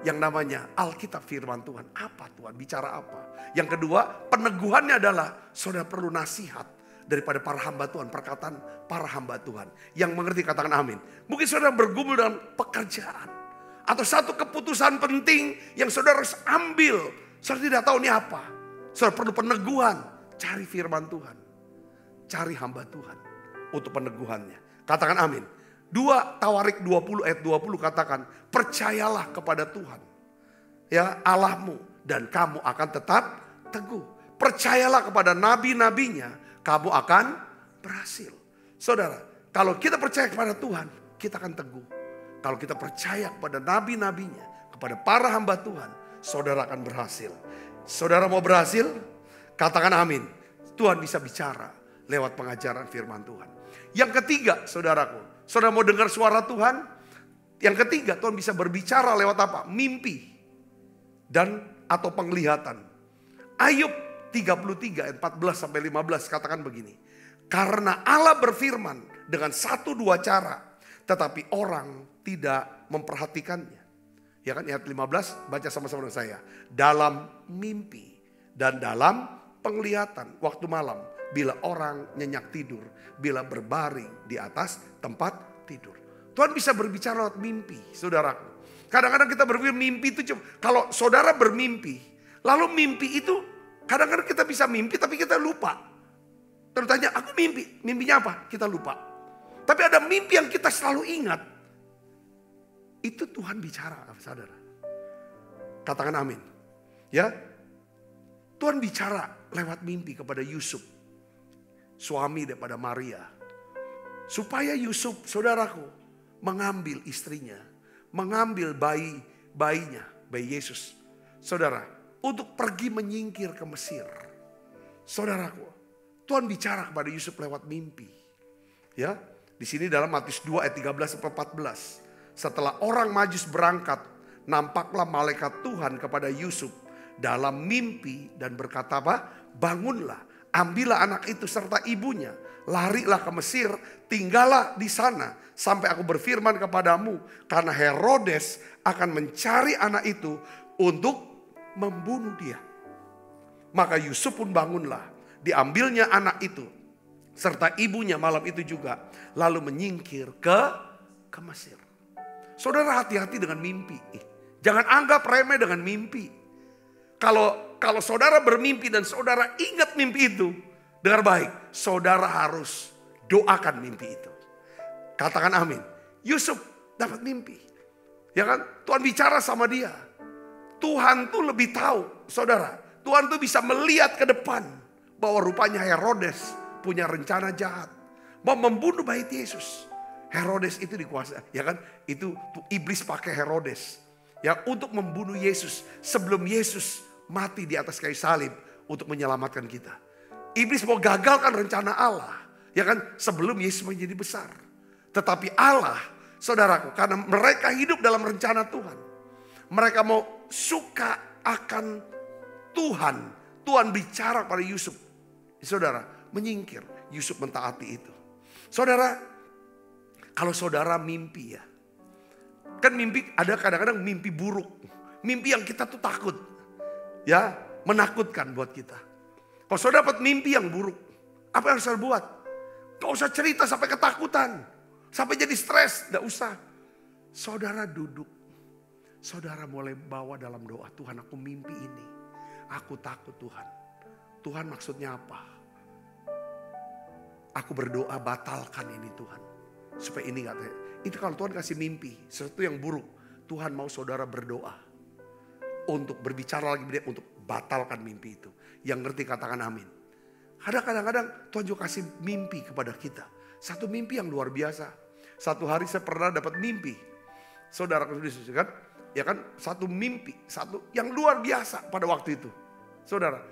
yang namanya Alkitab firman Tuhan. Apa Tuhan? Bicara apa? Yang kedua, peneguhannya adalah saudara perlu nasihat daripada para hamba Tuhan. Perkataan para hamba Tuhan. Yang mengerti katakan amin. Mungkin saudara bergumul dalam pekerjaan. Atau satu keputusan penting yang saudara harus ambil. Saudara tidak tahu ini apa. Saudara perlu peneguhan. Cari firman Tuhan. Cari hamba Tuhan untuk peneguhannya. Katakan amin. 2 Tawarik 20 ayat 20 katakan, percayalah kepada Tuhan, ya Allahmu, dan kamu akan tetap teguh. Percayalah kepada nabi-nabinya, kamu akan berhasil. Saudara, kalau kita percaya kepada Tuhan, kita akan teguh. Kalau kita percaya kepada nabi-nabinya, kepada para hamba Tuhan, saudara akan berhasil. Saudara mau berhasil? Katakan amin. Tuhan bisa bicara lewat pengajaran firman Tuhan. Yang ketiga, saudaraku, saudara mau dengar suara Tuhan? Yang ketiga, Tuhan bisa berbicara lewat apa? Mimpi dan atau penglihatan. Ayub 33 ayat 14 sampai 15 katakan begini. Karena Allah berfirman dengan 1-2 cara, tetapi orang tidak memperhatikannya. Ya kan, ayat 15 baca sama-sama dengan saya. Dalam mimpi dan dalam penglihatan waktu malam, bila orang nyenyak tidur, bila berbaring di atas tempat tidur. Tuhan bisa berbicara lewat mimpi, saudaraku. Kadang-kadang kita berpikir mimpi itu cuma, kalau saudara bermimpi, lalu mimpi itu, kadang-kadang kita bisa mimpi tapi kita lupa. Terus tanya, aku mimpi, mimpinya apa? Kita lupa. Tapi ada mimpi yang kita selalu ingat. Itu Tuhan bicara, saudara. Katakan amin. Ya, Tuhan bicara lewat mimpi kepada Yusuf, suami daripada Maria. Supaya Yusuf, saudaraku, mengambil istrinya, mengambil bayi Yesus. Saudara, untuk pergi menyingkir ke Mesir. Saudaraku, Tuhan bicara kepada Yusuf lewat mimpi. Ya, di sini dalam Matius 2 ayat 13-14. Setelah orang Majus berangkat, nampaklah malaikat Tuhan kepada Yusuf dalam mimpi dan berkata apa? Bangunlah, ambillah anak itu serta ibunya, larilah ke Mesir, tinggallah di sana sampai aku berfirman kepadamu, karena Herodes akan mencari anak itu untuk membunuh dia. Maka Yusuf pun bangunlah, diambilnya anak itu serta ibunya malam itu juga, lalu menyingkir ke Mesir. Saudara, hati-hati dengan mimpi. Jangan anggap remeh dengan mimpi. Kalau saudara bermimpi dan saudara ingat mimpi itu, dengar baik, saudara harus doakan mimpi itu. Katakan amin. Yusuf dapat mimpi. Ya kan? Tuhan bicara sama dia. Tuhan tuh lebih tahu, saudara. Tuhan tuh bisa melihat ke depan bahwa rupanya Herodes punya rencana jahat, mau membunuh bait Yesus. Herodes itu dikuasai, ya kan? Itu iblis pakai Herodes, ya, untuk membunuh Yesus sebelum Yesus mati di atas kayu salib untuk menyelamatkan kita. Iblis mau gagalkan rencana Allah, ya kan? Sebelum Yesus menjadi besar. Tetapi Allah, saudaraku, karena mereka hidup dalam rencana Tuhan, mereka mau suka akan Tuhan. Tuhan bicara pada Yusuf, saudara, menyingkir. Yusuf mentaati itu. Saudara, kalau saudara mimpi, ya, kan mimpi ada kadang-kadang mimpi buruk, mimpi yang kita tuh takut, ya, menakutkan buat kita. Kalau saudara dapat mimpi yang buruk, apa yang harus saudara buat? Gak usah cerita sampai ketakutan, sampai jadi stres, gak usah. Saudara duduk, saudara mulai bawa dalam doa, Tuhan aku mimpi ini, aku takut Tuhan. Tuhan maksudnya apa? Aku berdoa batalkan ini Tuhan. Supaya ini gak, itu kalau Tuhan kasih mimpi, sesuatu yang buruk, Tuhan mau saudara berdoa. Untuk berbicara lagi untuk batalkan mimpi itu. Yang ngerti katakan amin. Kadang-kadang Tuhan juga kasih mimpi kepada kita. Satu mimpi yang luar biasa. Satu hari saya pernah dapat mimpi. Saudara kan? Ya kan, satu mimpi, satu yang luar biasa pada waktu itu. Saudara,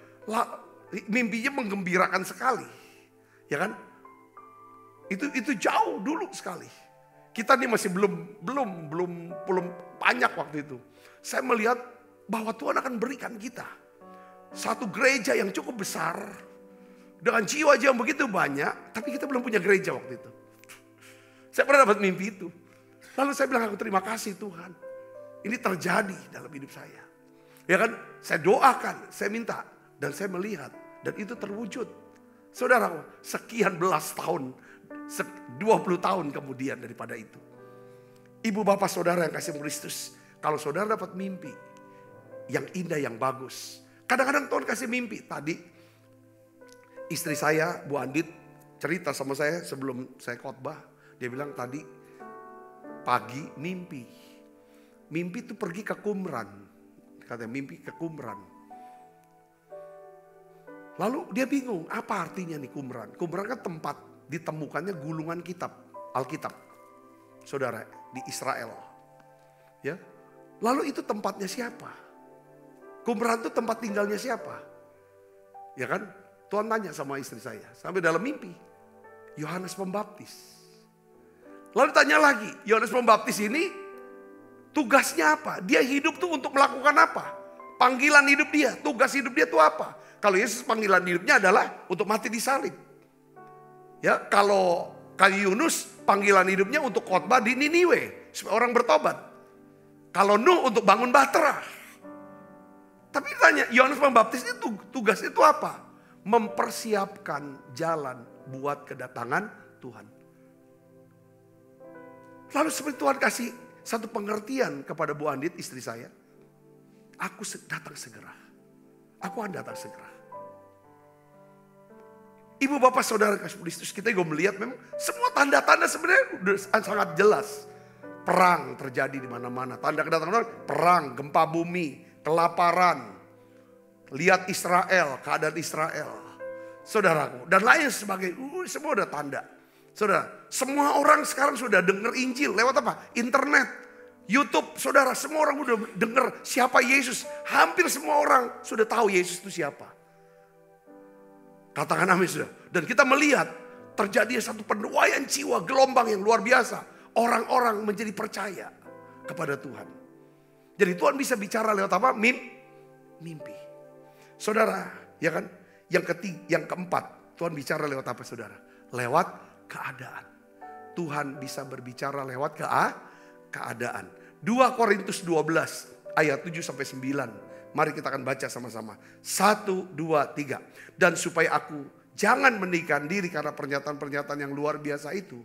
mimpinya menggembirakan sekali. Ya kan? Itu jauh dulu sekali. Kita nih masih belum banyak waktu itu. Saya melihat bahwa Tuhan akan berikan kita satu gereja yang cukup besar dengan jiwa yang begitu banyak, tapi kita belum punya gereja waktu itu. Saya pernah dapat mimpi itu. Lalu saya bilang, aku terima kasih Tuhan. Ini terjadi dalam hidup saya. Ya kan? Saya doakan, saya minta, dan saya melihat, dan itu terwujud. Saudara, sekian belas tahun, 20 tahun kemudian daripada itu. Ibu bapak saudara yang kasih Kristus, kalau saudara dapat mimpi yang indah, yang bagus. Kadang-kadang Tuhan kasih mimpi. Tadi istri saya, Bu Andit, cerita sama saya sebelum saya khotbah. Dia bilang tadi pagi mimpi. Mimpi itu pergi ke Qumran. Katanya mimpi ke Qumran. Lalu dia bingung, apa artinya nih Qumran? Qumran kan tempat ditemukannya gulungan kitab, Alkitab. Saudara, di Israel. Ya. Lalu itu tempatnya siapa? Qumran itu tempat tinggalnya siapa? Ya kan? Tuhan tanya sama istri saya, sampai dalam mimpi. Yohanes Pembaptis. Lalu tanya lagi, Yohanes Pembaptis ini tugasnya apa? Dia hidup tuh untuk melakukan apa? Panggilan hidup dia, tugas hidup dia tuh apa? Kalau Yesus panggilan hidupnya adalah untuk mati di salib. Ya, kalau Yunus panggilan hidupnya untuk khotbah di Niniwe supaya orang bertobat. Kalau Nuh untuk bangun bahtera. Tapi tanya, Yohanes Pembaptis itu tugas itu apa? Mempersiapkan jalan buat kedatangan Tuhan. Lalu seperti Tuhan kasih satu pengertian kepada Bu Andit, istri saya. Aku datang segera. Aku akan datang segera. Ibu bapak saudara kasih Kristus, kita juga melihat memang semua tanda-tanda sebenarnya sudah sangat jelas. Perang terjadi di mana-mana. Tanda kedatangan Tuhan, perang, gempa bumi, kelaparan. Lihat Israel, keadaan Israel. Saudaraku, dan lain sebagainya. Semua udah tanda. Saudara, semua orang sekarang sudah dengar Injil lewat apa? Internet. YouTube, saudara, semua orang udah dengar siapa Yesus. Hampir semua orang sudah tahu Yesus itu siapa. Katakan amin, saudara. Dan kita melihat terjadi satu penuaian jiwa, gelombang yang luar biasa. Orang-orang menjadi percaya kepada Tuhan. Jadi Tuhan bisa bicara lewat apa? Mimpi. Saudara, ya kan? Yang keempat, Tuhan bicara lewat apa, saudara? Lewat keadaan. Tuhan bisa berbicara lewat keadaan. 2 Korintus 12 ayat 7 sampai 9. Mari kita akan baca sama-sama. 1, 2, 3. Dan supaya aku jangan menikahkan diri karena pernyataan-pernyataan yang luar biasa itu,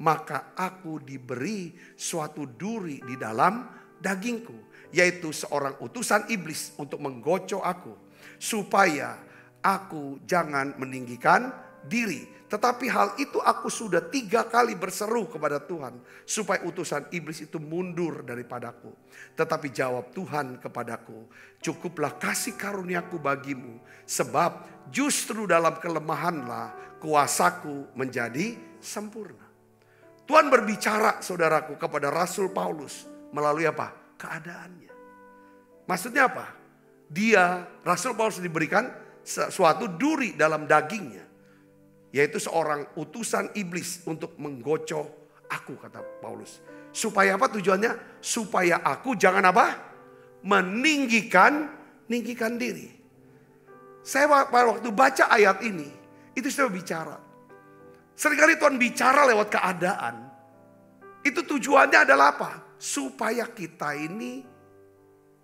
maka aku diberi suatu duri di dalam dagingku, yaitu seorang utusan iblis untuk menggocok aku, supaya aku jangan meninggikan diri. Tetapi hal itu aku sudah 3 kali berseru kepada Tuhan, supaya utusan iblis itu mundur daripadaku. Tetapi jawab Tuhan kepadaku, cukuplah kasih karuniaku bagimu, sebab justru dalam kelemahanlah kuasaku menjadi sempurna. Tuhan berbicara, saudaraku, kepada Rasul Paulus melalui apa? Keadaannya. Maksudnya apa? Rasul Paulus diberikan suatu duri dalam dagingnya, yaitu seorang utusan iblis untuk menggocok aku, kata Paulus. Supaya apa tujuannya? Supaya aku jangan apa? Meninggikan diri. Saya waktu baca ayat ini, itu saya bicara. Seringkali Tuhan bicara lewat keadaan. Itu tujuannya adalah apa? Supaya kita ini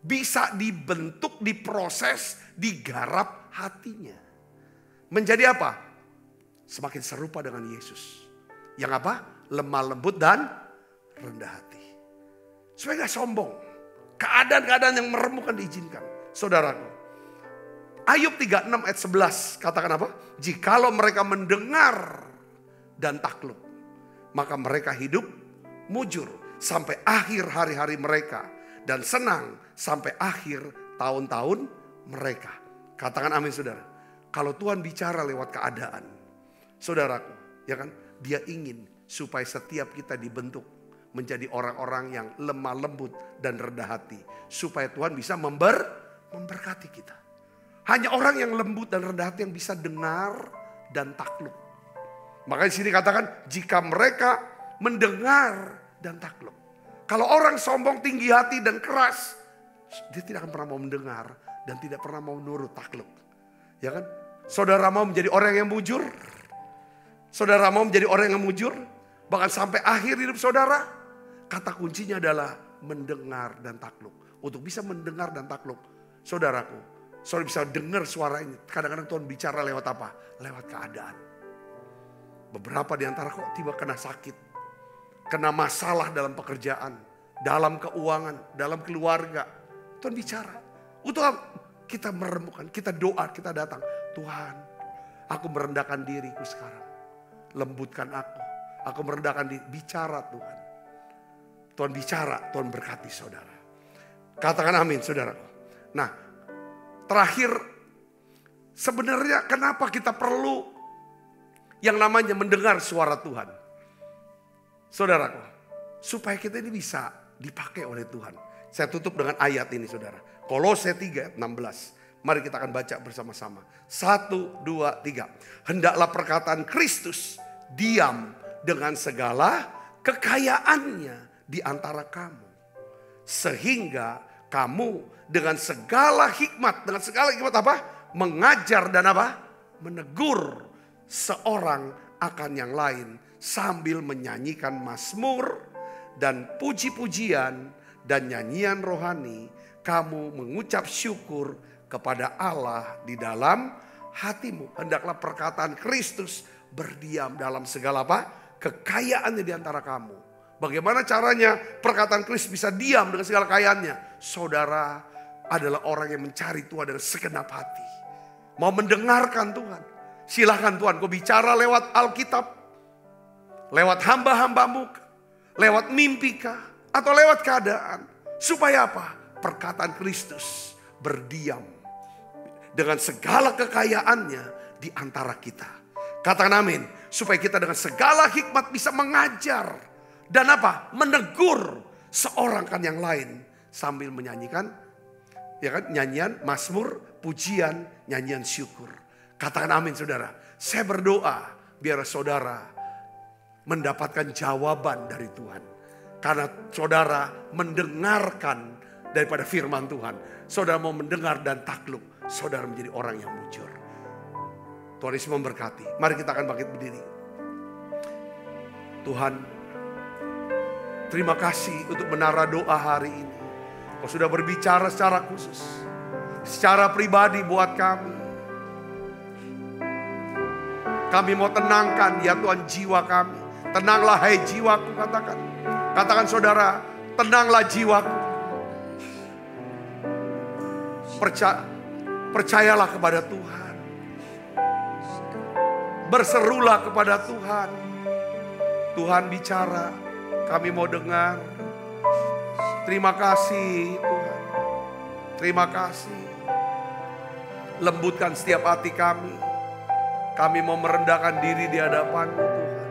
bisa dibentuk, diproses, digarap hatinya. Menjadi apa? Semakin serupa dengan Yesus. Yang apa? Lemah lembut dan rendah hati. Supaya gak sombong. Keadaan-keadaan yang meremukkan diizinkan. Saudaraku. Ayub 36 ayat 11. Katakan apa? Jikalau mereka mendengar dan takluk, maka mereka hidup mujur sampai akhir hari-hari mereka. Dan senang sampai akhir tahun-tahun mereka. Katakan amin, saudara. Kalau Tuhan bicara lewat keadaan, saudaraku, ya kan? Dia ingin supaya setiap kita dibentuk menjadi orang-orang yang lemah lembut dan rendah hati. Supaya Tuhan bisa memberkati kita. Hanya orang yang lembut dan rendah hati yang bisa dengar dan takluk. Makanya di sini katakan, jika mereka mendengar dan takluk. Kalau orang sombong, tinggi hati dan keras, dia tidak akan pernah mau mendengar dan tidak pernah mau nurut, takluk. Ya kan? Saudara mau menjadi orang yang mujur? Saudara mau menjadi orang yang mujur? Bahkan sampai akhir hidup saudara? Kata kuncinya adalah mendengar dan takluk. Untuk bisa mendengar dan takluk, saudaraku, saudara bisa dengar suara ini. Kadang-kadang Tuhan bicara lewat apa? Lewat keadaan. Beberapa di antara kok tiba kena sakit. Kena masalah dalam pekerjaan, dalam keuangan, dalam keluarga. Tuhan bicara. Untuk kita meremukan, kita doa, kita datang. Tuhan, aku merendahkan diriku sekarang. Lembutkan aku. Aku merendahkan diri. Bicara Tuhan. Tuhan bicara, Tuhan berkati saudara. Katakan amin, saudara. Nah, terakhir, sebenarnya kenapa kita perlu yang namanya mendengar suara Tuhan? Saudaraku, supaya kita ini bisa dipakai oleh Tuhan. Saya tutup dengan ayat ini, saudara. Kolose 3 ayat 16. Mari kita akan baca bersama-sama. 1, 2, 3. Hendaklah perkataan Kristus diam dengan segala kekayaannya di antara kamu. Sehingga kamu dengan segala hikmat apa? Mengajar dan apa? Menegur seorang akan yang lain. Sambil menyanyikan mazmur dan puji-pujian dan nyanyian rohani. Kamu mengucap syukur kepada Allah di dalam hatimu. Hendaklah perkataan Kristus berdiam dalam segala apa? Kekayaannya di antara kamu. Bagaimana caranya perkataan Kristus bisa diam dengan segala kekayaannya? Saudara adalah orang yang mencari Tuhan dengan segenap hati. Mau mendengarkan Tuhan. Silahkan Tuhan, kau bicara lewat Alkitab. Lewat hamba-hambamu, lewat mimpi kah, atau lewat keadaan. Supaya apa? Perkataan Kristus berdiam dengan segala kekayaannya di antara kita. Katakan amin. Supaya kita dengan segala hikmat bisa mengajar. Dan apa? Menegur seorang kan yang lain sambil menyanyikan, ya kan, nyanyian mazmur, pujian, nyanyian syukur. Katakan amin saudara. Saya berdoa biar saudara mendapatkan jawaban dari Tuhan. Karena saudara mendengarkan daripada firman Tuhan. Saudara mau mendengar dan takluk. Saudara menjadi orang yang mujur. Tuhan Yesus memberkati. Mari kita akan bangkit berdiri. Tuhan, terima kasih untuk menara doa hari ini. Kau sudah berbicara secara khusus, secara pribadi buat kami. Kami mau tenangkan ya Tuhan jiwa kami. Tenanglah hai jiwaku, katakan. Katakan saudara, tenanglah jiwaku. Percayalah kepada Tuhan. Berserulah kepada Tuhan. Tuhan bicara, kami mau dengar. Terima kasih Tuhan. Terima kasih. Lembutkan setiap hati kami. Kami mau merendahkan diri di hadapan-Mu Tuhan.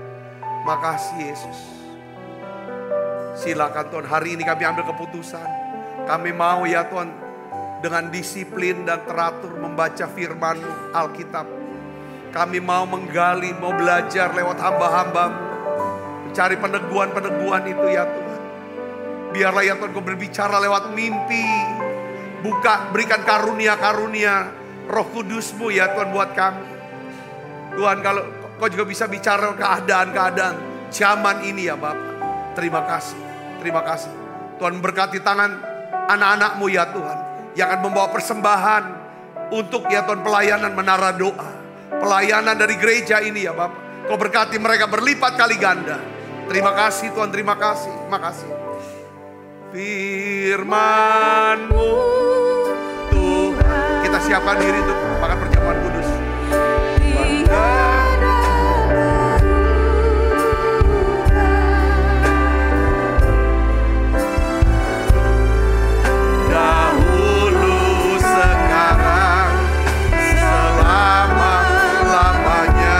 Makasih Yesus. Silakan Tuhan, hari ini kami ambil keputusan. Kami mau ya Tuhan dengan disiplin dan teratur membaca firman-Mu, Alkitab. Kami mau menggali, mau belajar lewat hamba-hamba-Mu. Mencari peneguhan-peneguhan itu ya Tuhan. Biarlah ya Tuhan Kau berbicara lewat mimpi. Berikan karunia-karunia Roh Kudus-Mu ya Tuhan buat kami. Tuhan, kalau Kau juga bisa bicara keadaan-keadaan zaman ini ya Bapak. Terima kasih, terima kasih. Tuhan berkati tangan anak-anak-Mu ya Tuhan. Yang akan membawa persembahan untuk ya Tuhan pelayanan menara doa. Pelayanan dari gereja ini ya Bapak. Kau berkati mereka berlipat kali ganda. Terima kasih Tuhan, terima kasih, makasih. Firman-Mu Tuhan. Kita siapkan diri untuk makan perjamuan kudus. Dahulu, sekarang, selama-lamanya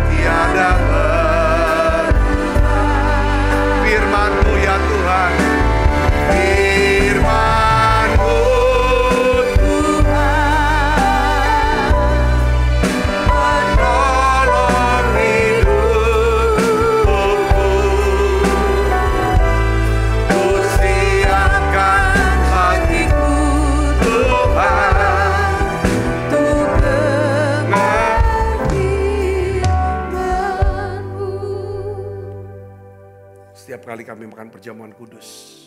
tiada berubah. Firman-Mu ya Tuhan. Firman-Mu kali kami makan perjamuan kudus,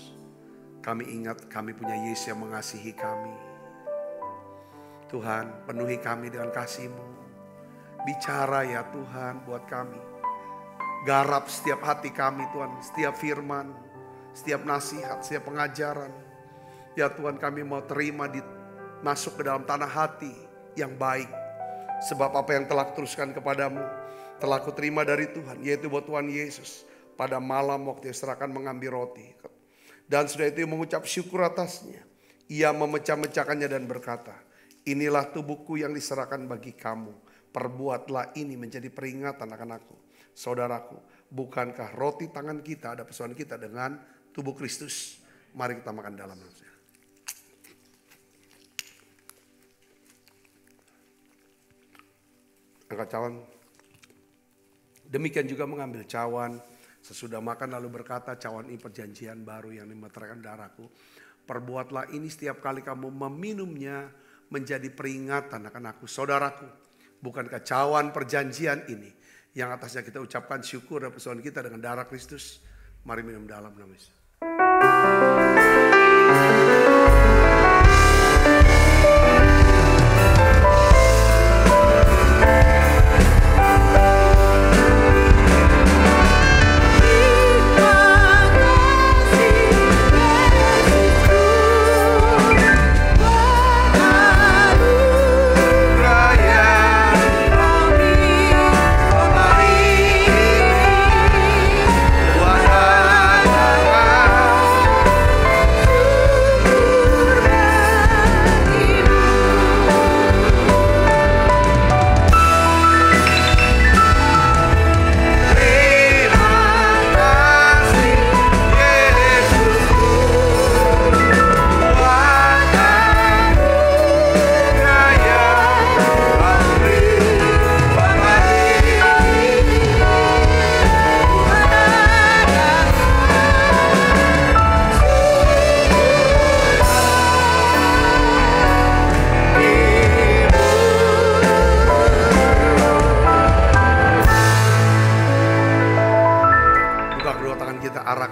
kami ingat kami punya Yesus yang mengasihi kami. Tuhan, penuhi kami dengan kasih-Mu. Bicara ya Tuhan buat kami. Garap setiap hati kami Tuhan, setiap firman, setiap nasihat, setiap pengajaran. Ya Tuhan, kami mau terima masuk ke dalam tanah hati yang baik. Sebab apa yang telah teruskan kepadamu telah kuterima dari Tuhan, yaitu buat Tuhan Yesus. Pada malam waktu Ia serahkan mengambil roti. Dan sudah itu mengucap syukur atasnya. Ia memecah-mecahkannya dan berkata, inilah tubuhku yang diserahkan bagi kamu. Perbuatlah ini menjadi peringatan akan aku. Saudaraku, bukankah roti tangan kita ada persoalan kita dengan tubuh Kristus? Mari kita makan dalam namanya. Angkat cawan. Demikian juga mengambil cawan. Sesudah makan lalu berkata, cawan ini perjanjian baru yang dimeteraikan darahku. Perbuatlah ini setiap kali kamu meminumnya menjadi peringatan akan aku. Saudaraku, bukankah cawan perjanjian ini yang atasnya kita ucapkan syukur dan persoalan kita dengan darah Kristus? Mari minum dalam nama Yesus.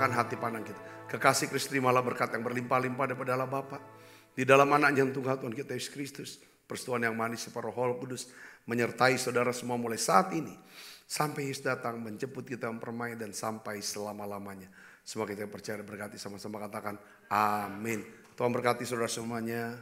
menyempurnakan hati pandang kita. Kekasih Kristus terimalah berkat yang berlimpah-limpah daripada Allah Bapa. Di dalam anaknya yang Tuhan kita Yesus Kristus. Persekutuan yang manis separuh Roh Kudus menyertai saudara semua mulai saat ini. Sampai Yesus datang menjemput kita mempermai dan sampai selama-lamanya. Semoga kita percaya berkati sama-sama katakan amin. Tuhan berkati saudara semuanya.